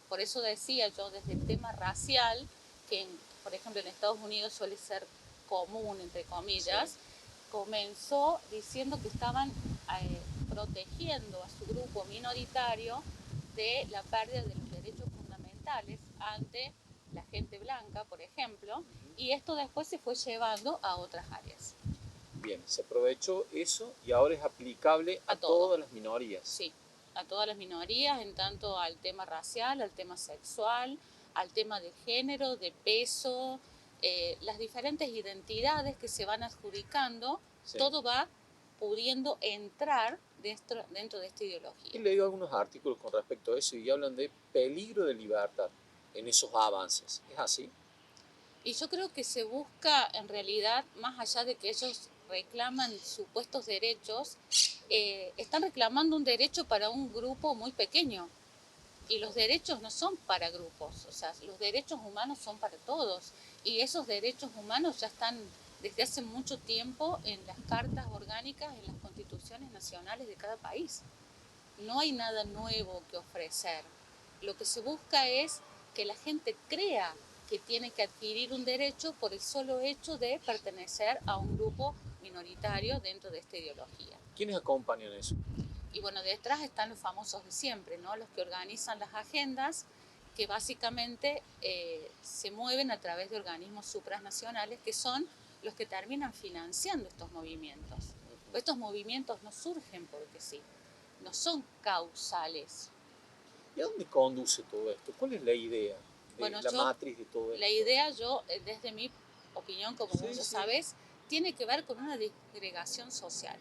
Por eso decía yo desde el tema racial, que por ejemplo en Estados Unidos suele ser común, entre comillas, sí, comenzó diciendo que estaban protegiendo a su grupo minoritario de la pérdida de los derechos fundamentales ante la gente blanca, por ejemplo, y esto después se fue llevando a otras áreas. Bien, se aprovechó eso y ahora es aplicable a todas las minorías. Sí, a todas las minorías, en tanto al tema racial, al tema sexual, al tema de género, de peso, las diferentes identidades que se van adjudicando, sí, todo va pudiendo entrar dentro de esta ideología. He leído algunos artículos con respecto a eso y hablan de peligro de libertad en esos avances. ¿Es así? Y yo creo que se busca, en realidad, más allá de que ellos reclaman supuestos derechos, están reclamando un derecho para un grupo muy pequeño. Y los derechos no son para grupos, o sea, los derechos humanos son para todos. Y esos derechos humanos ya están desde hace mucho tiempo en las cartas orgánicas, en las constituciones nacionales de cada país. No hay nada nuevo que ofrecer. Lo que se busca es que la gente crea que tiene que adquirir un derecho por el solo hecho de pertenecer a un grupo minoritario dentro de esta ideología. ¿Quiénes acompañan eso? Y bueno, detrás están los famosos de siempre, ¿no? Los que organizan las agendas, que básicamente se mueven a través de organismos supranacionales, que son los que terminan financiando estos movimientos. Estos movimientos no surgen porque sí, no son causales. ¿Y a dónde conduce todo esto? ¿Cuál es la idea? Matriz de todo esto. La idea, desde mi opinión, como vos sabés, tiene que ver con una disgregación social.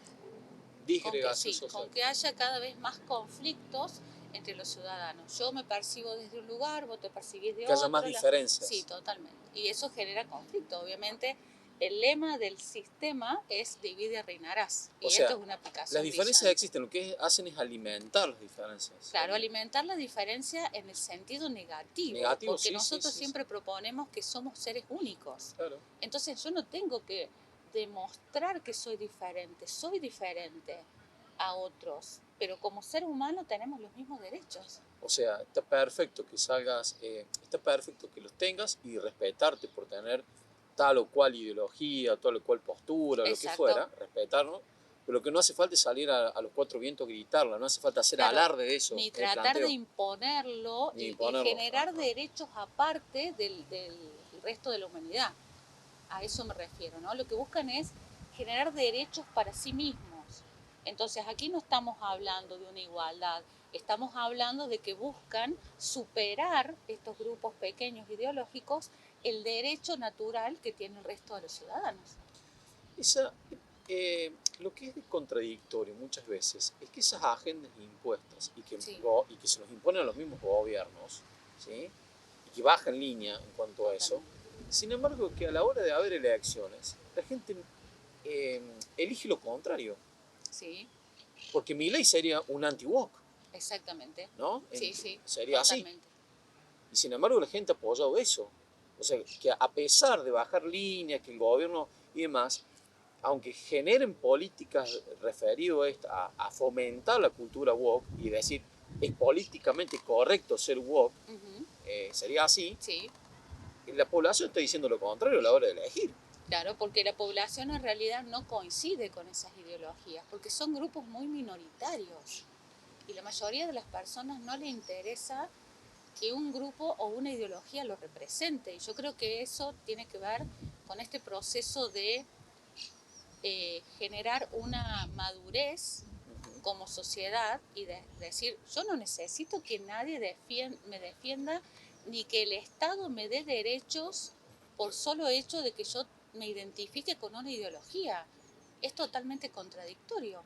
Disgregación social. Con que haya cada vez más conflictos entre los ciudadanos. Yo me percibo desde un lugar, vos te percibís de otro. Que haya más diferencias. Sí, totalmente. Y eso genera conflicto. Obviamente, el lema del sistema es divide y reinarás. Y esto es una aplicación. Las diferencias existen, lo que hacen es alimentar las diferencias. Claro, alimentar la diferencia en el sentido negativo. Porque nosotros siempre proponemos que somos seres únicos. Claro. Entonces yo no tengo que demostrar que soy diferente a otros, pero como ser humano tenemos los mismos derechos. O sea, está perfecto que salgas, está perfecto que los tengas y respetarte por tener tal o cual ideología, tal o cual postura, lo que fuera, respetarnos, pero lo que no hace falta es salir a los cuatro vientos a gritarla, no hace falta hacer alarde de eso. Ni tratar de imponerlo, y generar derechos aparte del resto de la humanidad. A eso me refiero, ¿no? Lo que buscan es generar derechos para sí mismos. Entonces aquí no estamos hablando de una igualdad, estamos hablando de que buscan superar estos grupos pequeños ideológicos el derecho natural que tiene el resto de los ciudadanos. Lo que es contradictorio muchas veces es que esas agendas impuestas y que se los imponen a los mismos gobiernos, ¿sí? Y que bajan línea en cuanto a eso. Sin embargo, que a la hora de haber elecciones, la gente elige lo contrario. Sí. Porque Milei sería un anti-woke. Exactamente. ¿No? Sí. Sería totalmente. Así. Y sin embargo, la gente ha apoyado eso. O sea, que a pesar de bajar línea, que el gobierno y demás, aunque generen políticas referidas a fomentar la cultura woke y decir, es políticamente correcto ser woke, sería así. Sí. La población está diciendo lo contrario a la hora de elegir. Claro, porque la población en realidad no coincide con esas ideologías, porque son grupos muy minoritarios. Y la mayoría de las personas no le interesa que un grupo o una ideología lo represente. Y yo creo que eso tiene que ver con este proceso de generar una madurez como sociedad y de decir, yo no necesito que nadie me defienda ni que el Estado me dé derechos por solo hecho de que yo me identifique con una ideología. Es totalmente contradictorio.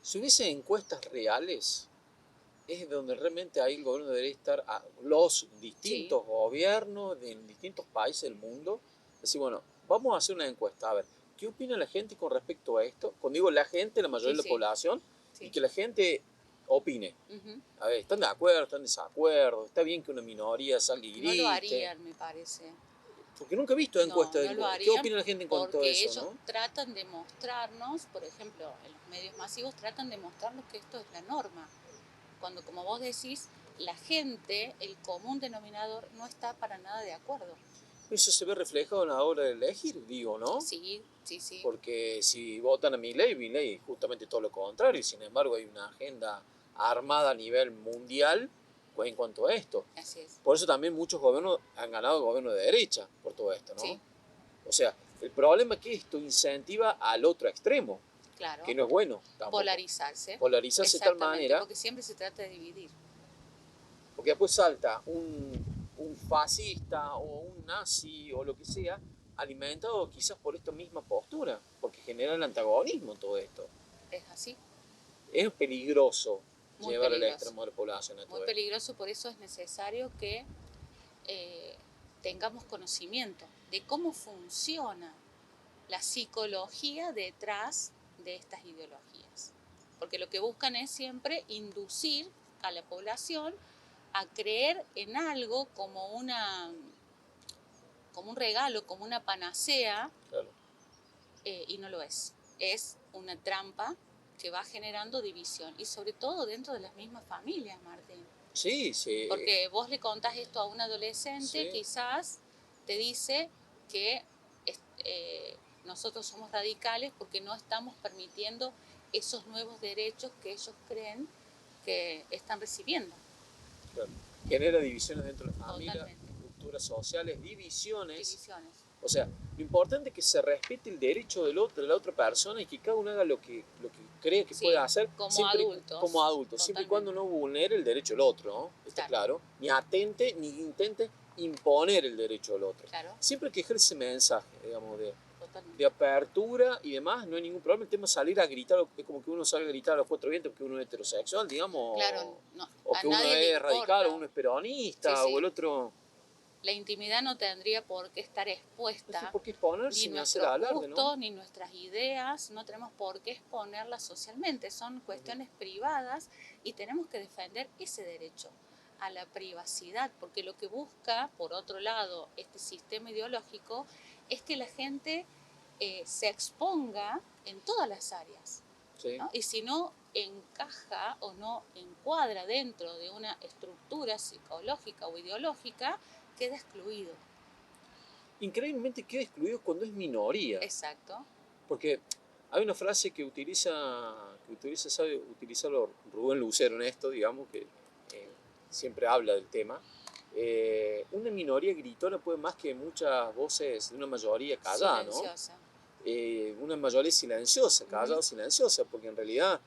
Si hubiese encuestas reales, es donde realmente ahí el gobierno debería estar, los distintos gobiernos en distintos países del mundo, decir, bueno, vamos a hacer una encuesta, a ver, ¿qué opina la gente con respecto a esto? Cuando digo la gente, la mayoría de la población, y que la gente opine. A ver, ¿están de acuerdo, están en desacuerdo? ¿Está bien que una minoría salga y grite? No lo harían, me parece. Porque nunca he visto No, encuestas. no lo ¿Qué harían opina la gente en cuanto a porque eso, ellos no? tratan de mostrarnos, por ejemplo, en los medios masivos tratan de mostrarnos que esto es la norma. Cuando, como vos decís, la gente, el común denominador, no está para nada de acuerdo. Eso se ve reflejado en la hora de elegir, digo, ¿no? Sí, sí, sí. Porque si votan a Milei es justamente todo lo contrario. Sin embargo, hay una agenda armada a nivel mundial en cuanto a esto. Así es. Por eso también muchos gobiernos han ganado gobiernos de derecha por todo esto, ¿no? Sí. O sea, el problema es que esto incentiva al otro extremo, Claro. que no es bueno tampoco. Polarizarse. Polarizarse de tal Exactamente, manera, porque siempre se trata de dividir. porque después salta un fascista o un nazi o lo que sea, alimentado quizás por esta misma postura, porque genera el antagonismo en todo esto. Es así. Es peligroso Muy llevar al peligroso. extremo de la población a todo Muy esto. peligroso, por eso es necesario que tengamos conocimiento de cómo funciona la psicología detrás de estas ideologías. Porque lo que buscan es siempre inducir a la población a creer en algo como un regalo, como una panacea, Claro. y no lo es. Es una trampa que va generando división, y sobre todo dentro de las mismas familias, Martín. Sí, sí. Porque vos le contás esto a un adolescente, Sí. quizás te dice que nosotros somos radicales porque no estamos permitiendo esos nuevos derechos que ellos creen que están recibiendo. Claro. Genera divisiones dentro de la familia, Totalmente. estructuras sociales, divisiones. Divisiones. O sea, lo importante es que se respete el derecho del otro, de la otra persona, y que cada uno haga lo que cree que Sí, puede hacer como siempre, adultos. como adultos, siempre y cuando no vulnere el derecho del otro, ¿no? Está claro. Ni atente, ni intente imponer el derecho del otro. Claro. Siempre que ejerce ese mensaje, digamos, Totalmente. de apertura y demás, no hay ningún problema. El tema es salir a gritar, es como que uno salga a gritar a los cuatro vientos porque uno es heterosexual, digamos. Claro, no, O a que uno nadie le es radical, importa. o uno es peronista, Sí, sí. o el otro. La intimidad no tendría por qué estar expuesta. No sé por qué exponerse Ni ni hacer nuestros alarde, gustos, ¿no? ni nuestras ideas, no tenemos por qué exponerlas socialmente. Son cuestiones privadas y tenemos que defender ese derecho a la privacidad, porque lo que busca, por otro lado, este sistema ideológico es que la gente se exponga en todas las áreas, Sí. ¿no? Y si no encaja o no encuadra dentro de una estructura psicológica o ideológica, queda excluido. Increíblemente queda excluido cuando es minoría. Exacto. Porque hay una frase que sabe utilizarlo Rubén Lucero en esto, digamos, que siempre habla del tema. Una minoría gritona puede más que muchas voces de una mayoría callada, Silenciosa. ¿no? Una mayoría silenciosa, callada o silenciosa, porque en realidad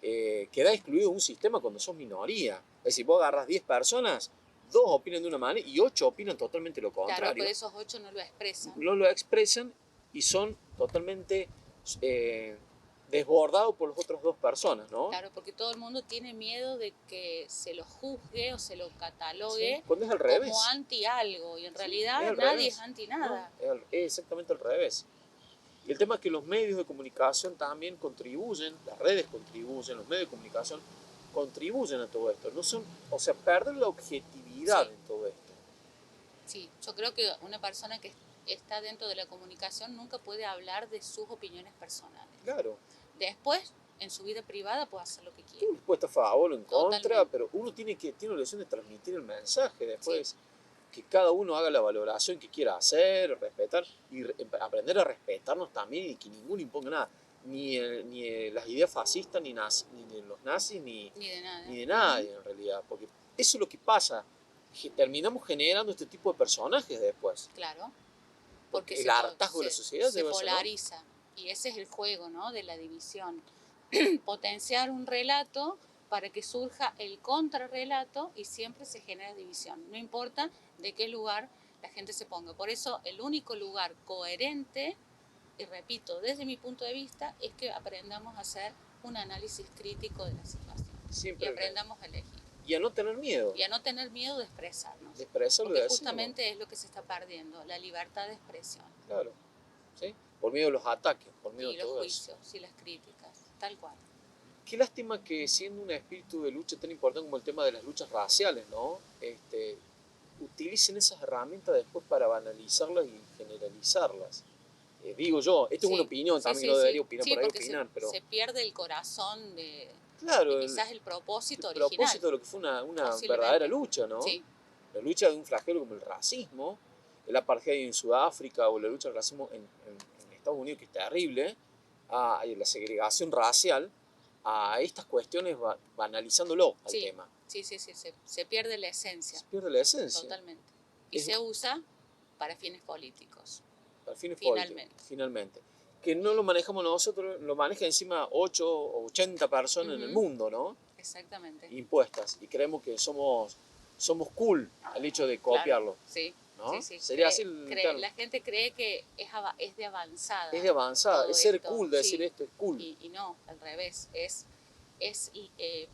queda excluido un sistema cuando sos minoría. Es decir, vos agarras 10 personas, 2 opinan de una manera y 8 opinan totalmente lo contrario. Claro, pero esos 8 no lo expresan. No lo expresan y son totalmente desbordados por las otras 2 personas, ¿no? Claro, porque todo el mundo tiene miedo de que se lo juzgue o se lo catalogue Sí, cuando es al revés. como anti algo, y en realidad es al nadie revés. es anti nada. No, es exactamente al revés. Y el tema es que los medios de comunicación también contribuyen, las redes contribuyen, los medios de comunicación contribuyen a todo esto. No son, o sea, pierden la objetividad Sí. en todo esto. Sí, yo creo que una persona que está dentro de la comunicación nunca puede hablar de sus opiniones personales. Claro. Después, en su vida privada, puede hacer lo que quiera. Uno puede estar a favor o en contra, Totalmente. pero uno tiene la obligación de transmitir el mensaje después. Sí. Que cada uno haga la valoración que quiera hacer, respetar y aprender a respetarnos también, y que ninguno imponga nada. Ni las ideas fascistas, ni de los nazis, ni de nadie en realidad. Porque eso es lo que pasa. Terminamos generando este tipo de personajes después. Claro. Porque el hartazgo de la sociedad se polariza. ¿No? Y ese es el juego, ¿no? De la división. Potenciar un relato para que surja el contrarrelato y siempre se genera división. No importa de qué lugar la gente se ponga. Por eso el único lugar coherente, y repito, desde mi punto de vista, es que aprendamos a hacer un análisis crítico de la situación. Siempre y aprendamos a elegir. Y a no tener miedo. Y a no tener miedo de expresarnos. De expresarlo, porque de justamente es lo que se está perdiendo, la libertad de expresión. Claro. ¿Sí? Por miedo a los ataques, por miedo y a todo los juicios eso. Y las críticas, tal cual. Qué lástima que siendo un espíritu de lucha tan importante como el tema de las luchas raciales, ¿no? utilicen esas herramientas después para banalizarlas y generalizarlas. Digo yo, esto es una opinión, también no debería opinar por ahí, opinar, pero... se pierde el corazón de quizás el propósito original. El propósito de lo que fue una verdadera lucha, ¿no? Sí. La lucha de un flagelo como el racismo, el apartheid en Sudáfrica o la lucha del racismo en Estados Unidos, que es terrible, la segregación racial, a estas cuestiones banalizándolo al tema. Sí, se pierde la esencia. Se pierde la esencia. Totalmente. Y se usa para fines políticos. Para fines políticos, finalmente. Que no lo manejamos nosotros, lo maneja encima 8 o 80 personas en el mundo, ¿no? Exactamente. Impuestas. Y creemos que somos cool al hecho de copiarlo. Claro, sí. ¿No? Sí. Sería así la gente cree que es de avanzada. Es de avanzada, es ser cool, de decir esto es cool. Y no, al revés, es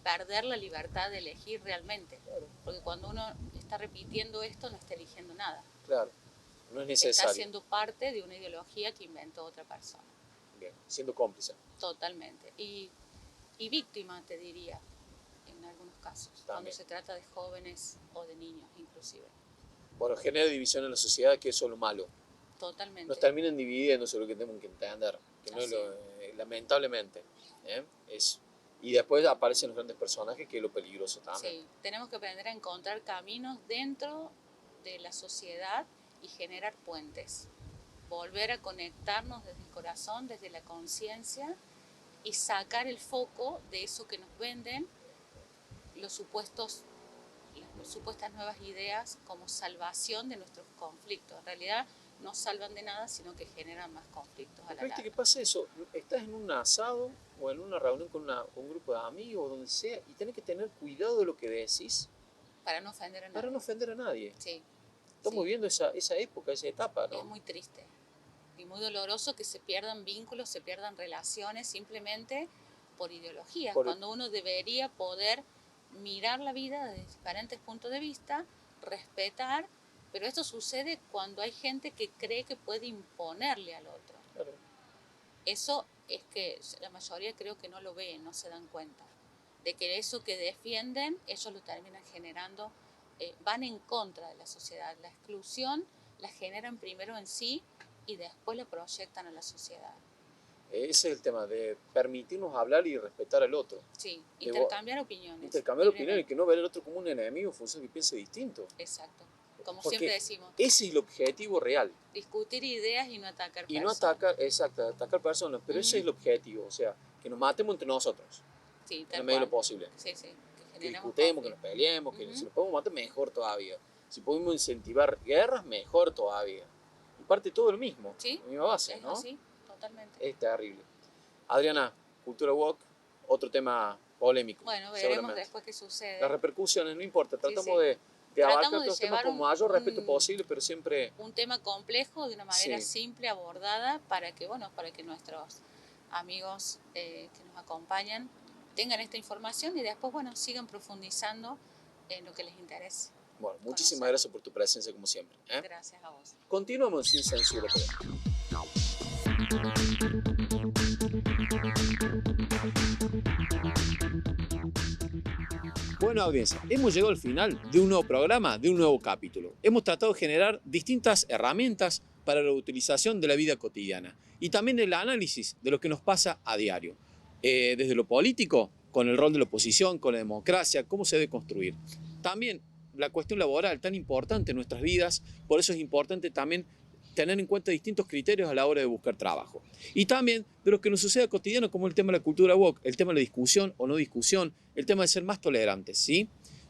perder la libertad de elegir realmente. Claro. Porque cuando uno está repitiendo esto, no está eligiendo nada. Claro, no es necesario. Está siendo parte de una ideología que inventó otra persona. Bien, siendo cómplice. Totalmente. Y víctima, te diría, en algunos casos, cuando se trata de jóvenes o de niños inclusive. Bueno, genera división en la sociedad, que eso es lo malo. Totalmente. Nos terminan dividiendo, eso es lo que tenemos que entender, que no es lamentablemente. Y después aparecen los grandes personajes, que es lo peligroso también. Sí, tenemos que aprender a encontrar caminos dentro de la sociedad y generar puentes. Volver a conectarnos desde el corazón, desde la conciencia y sacar el foco de eso que nos venden las supuestas nuevas ideas como salvación de nuestros conflictos. En realidad no salvan de nada, sino que generan más conflictos a la larga. ¿Qué pasa eso? Estás en un asado o en una reunión con un grupo de amigos, donde sea, y tenés que tener cuidado de lo que decís. Para no ofender a nadie. Para no ofender a nadie. Sí. Estamos viviendo esa época, esa etapa, ¿no? Es muy triste y muy doloroso que se pierdan vínculos, se pierdan relaciones simplemente por ideologías, cuando uno debería poder mirar la vida desde diferentes puntos de vista, respetar, pero esto sucede cuando hay gente que cree que puede imponerle al otro. Claro. Eso es que la mayoría creo que no lo ven, no se dan cuenta de que eso que defienden, ellos lo terminan generando, van en contra de la sociedad. La exclusión la generan primero en sí y después la proyectan a la sociedad. Ese es el tema, de permitirnos hablar y respetar al otro. Sí, intercambiar opiniones. Intercambiar opiniones y que no ver al otro como un enemigo en función de que piense distinto. Exacto. Como Porque siempre decimos. Ese es el objetivo real. Discutir ideas y no atacar personas. Y no atacar personas, pero ese es el objetivo, o sea, que nos matemos entre nosotros. Sí, en la medida de lo posible. Sí. Que discutemos, que nos peleemos, que si nos podemos matar, mejor todavía. Si podemos incentivar guerras, mejor todavía. Y parte todo lo mismo, la misma base, ¿no? Sí, totalmente. Es terrible. Adriana, Cultura Woke, otro tema polémico. Bueno, veremos después qué sucede. Las repercusiones, no importa, tratamos de abarcar los temas con mayor respeto posible, pero siempre... Un tema complejo, de una manera simple, abordada, para que nuestros amigos que nos acompañan tengan esta información y después, sigan profundizando en lo que les interese. Bueno, muchísimas gracias por tu presencia, como siempre. Gracias a vos. Continuamos sin censura. Bueno, audiencia, hemos llegado al final de un nuevo programa, de un nuevo capítulo. Hemos tratado de generar distintas herramientas para la utilización de la vida cotidiana y también el análisis de lo que nos pasa a diario. Desde lo político, con el rol de la oposición, con la democracia, cómo se debe construir. También la cuestión laboral, tan importante en nuestras vidas, por eso es importante también tener en cuenta distintos criterios a la hora de buscar trabajo. Y también de lo que nos sucede cotidiano, como el tema de la cultura woke, el tema de la discusión o no discusión, el tema de ser más tolerantes, ¿sí?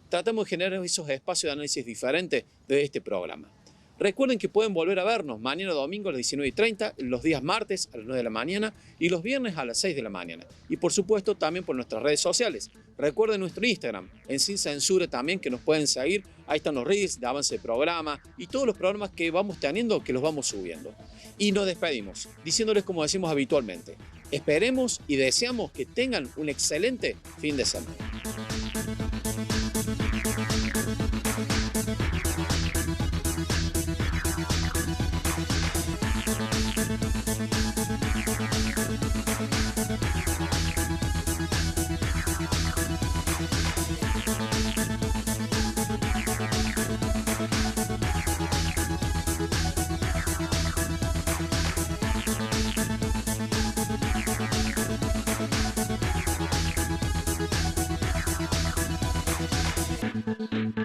Tratamos de generar esos espacios de análisis diferentes de este programa. Recuerden que pueden volver a vernos mañana domingo a las 19:30, los días martes a las 9 de la mañana y los viernes a las 6 de la mañana. Y por supuesto también por nuestras redes sociales. Recuerden nuestro Instagram, en Sin Censura también, que nos pueden seguir. Ahí están los reels de avance de programa y todos los programas que vamos teniendo, que los vamos subiendo. Y nos despedimos, diciéndoles como decimos habitualmente. Esperemos y deseamos que tengan un excelente fin de semana. Thank you.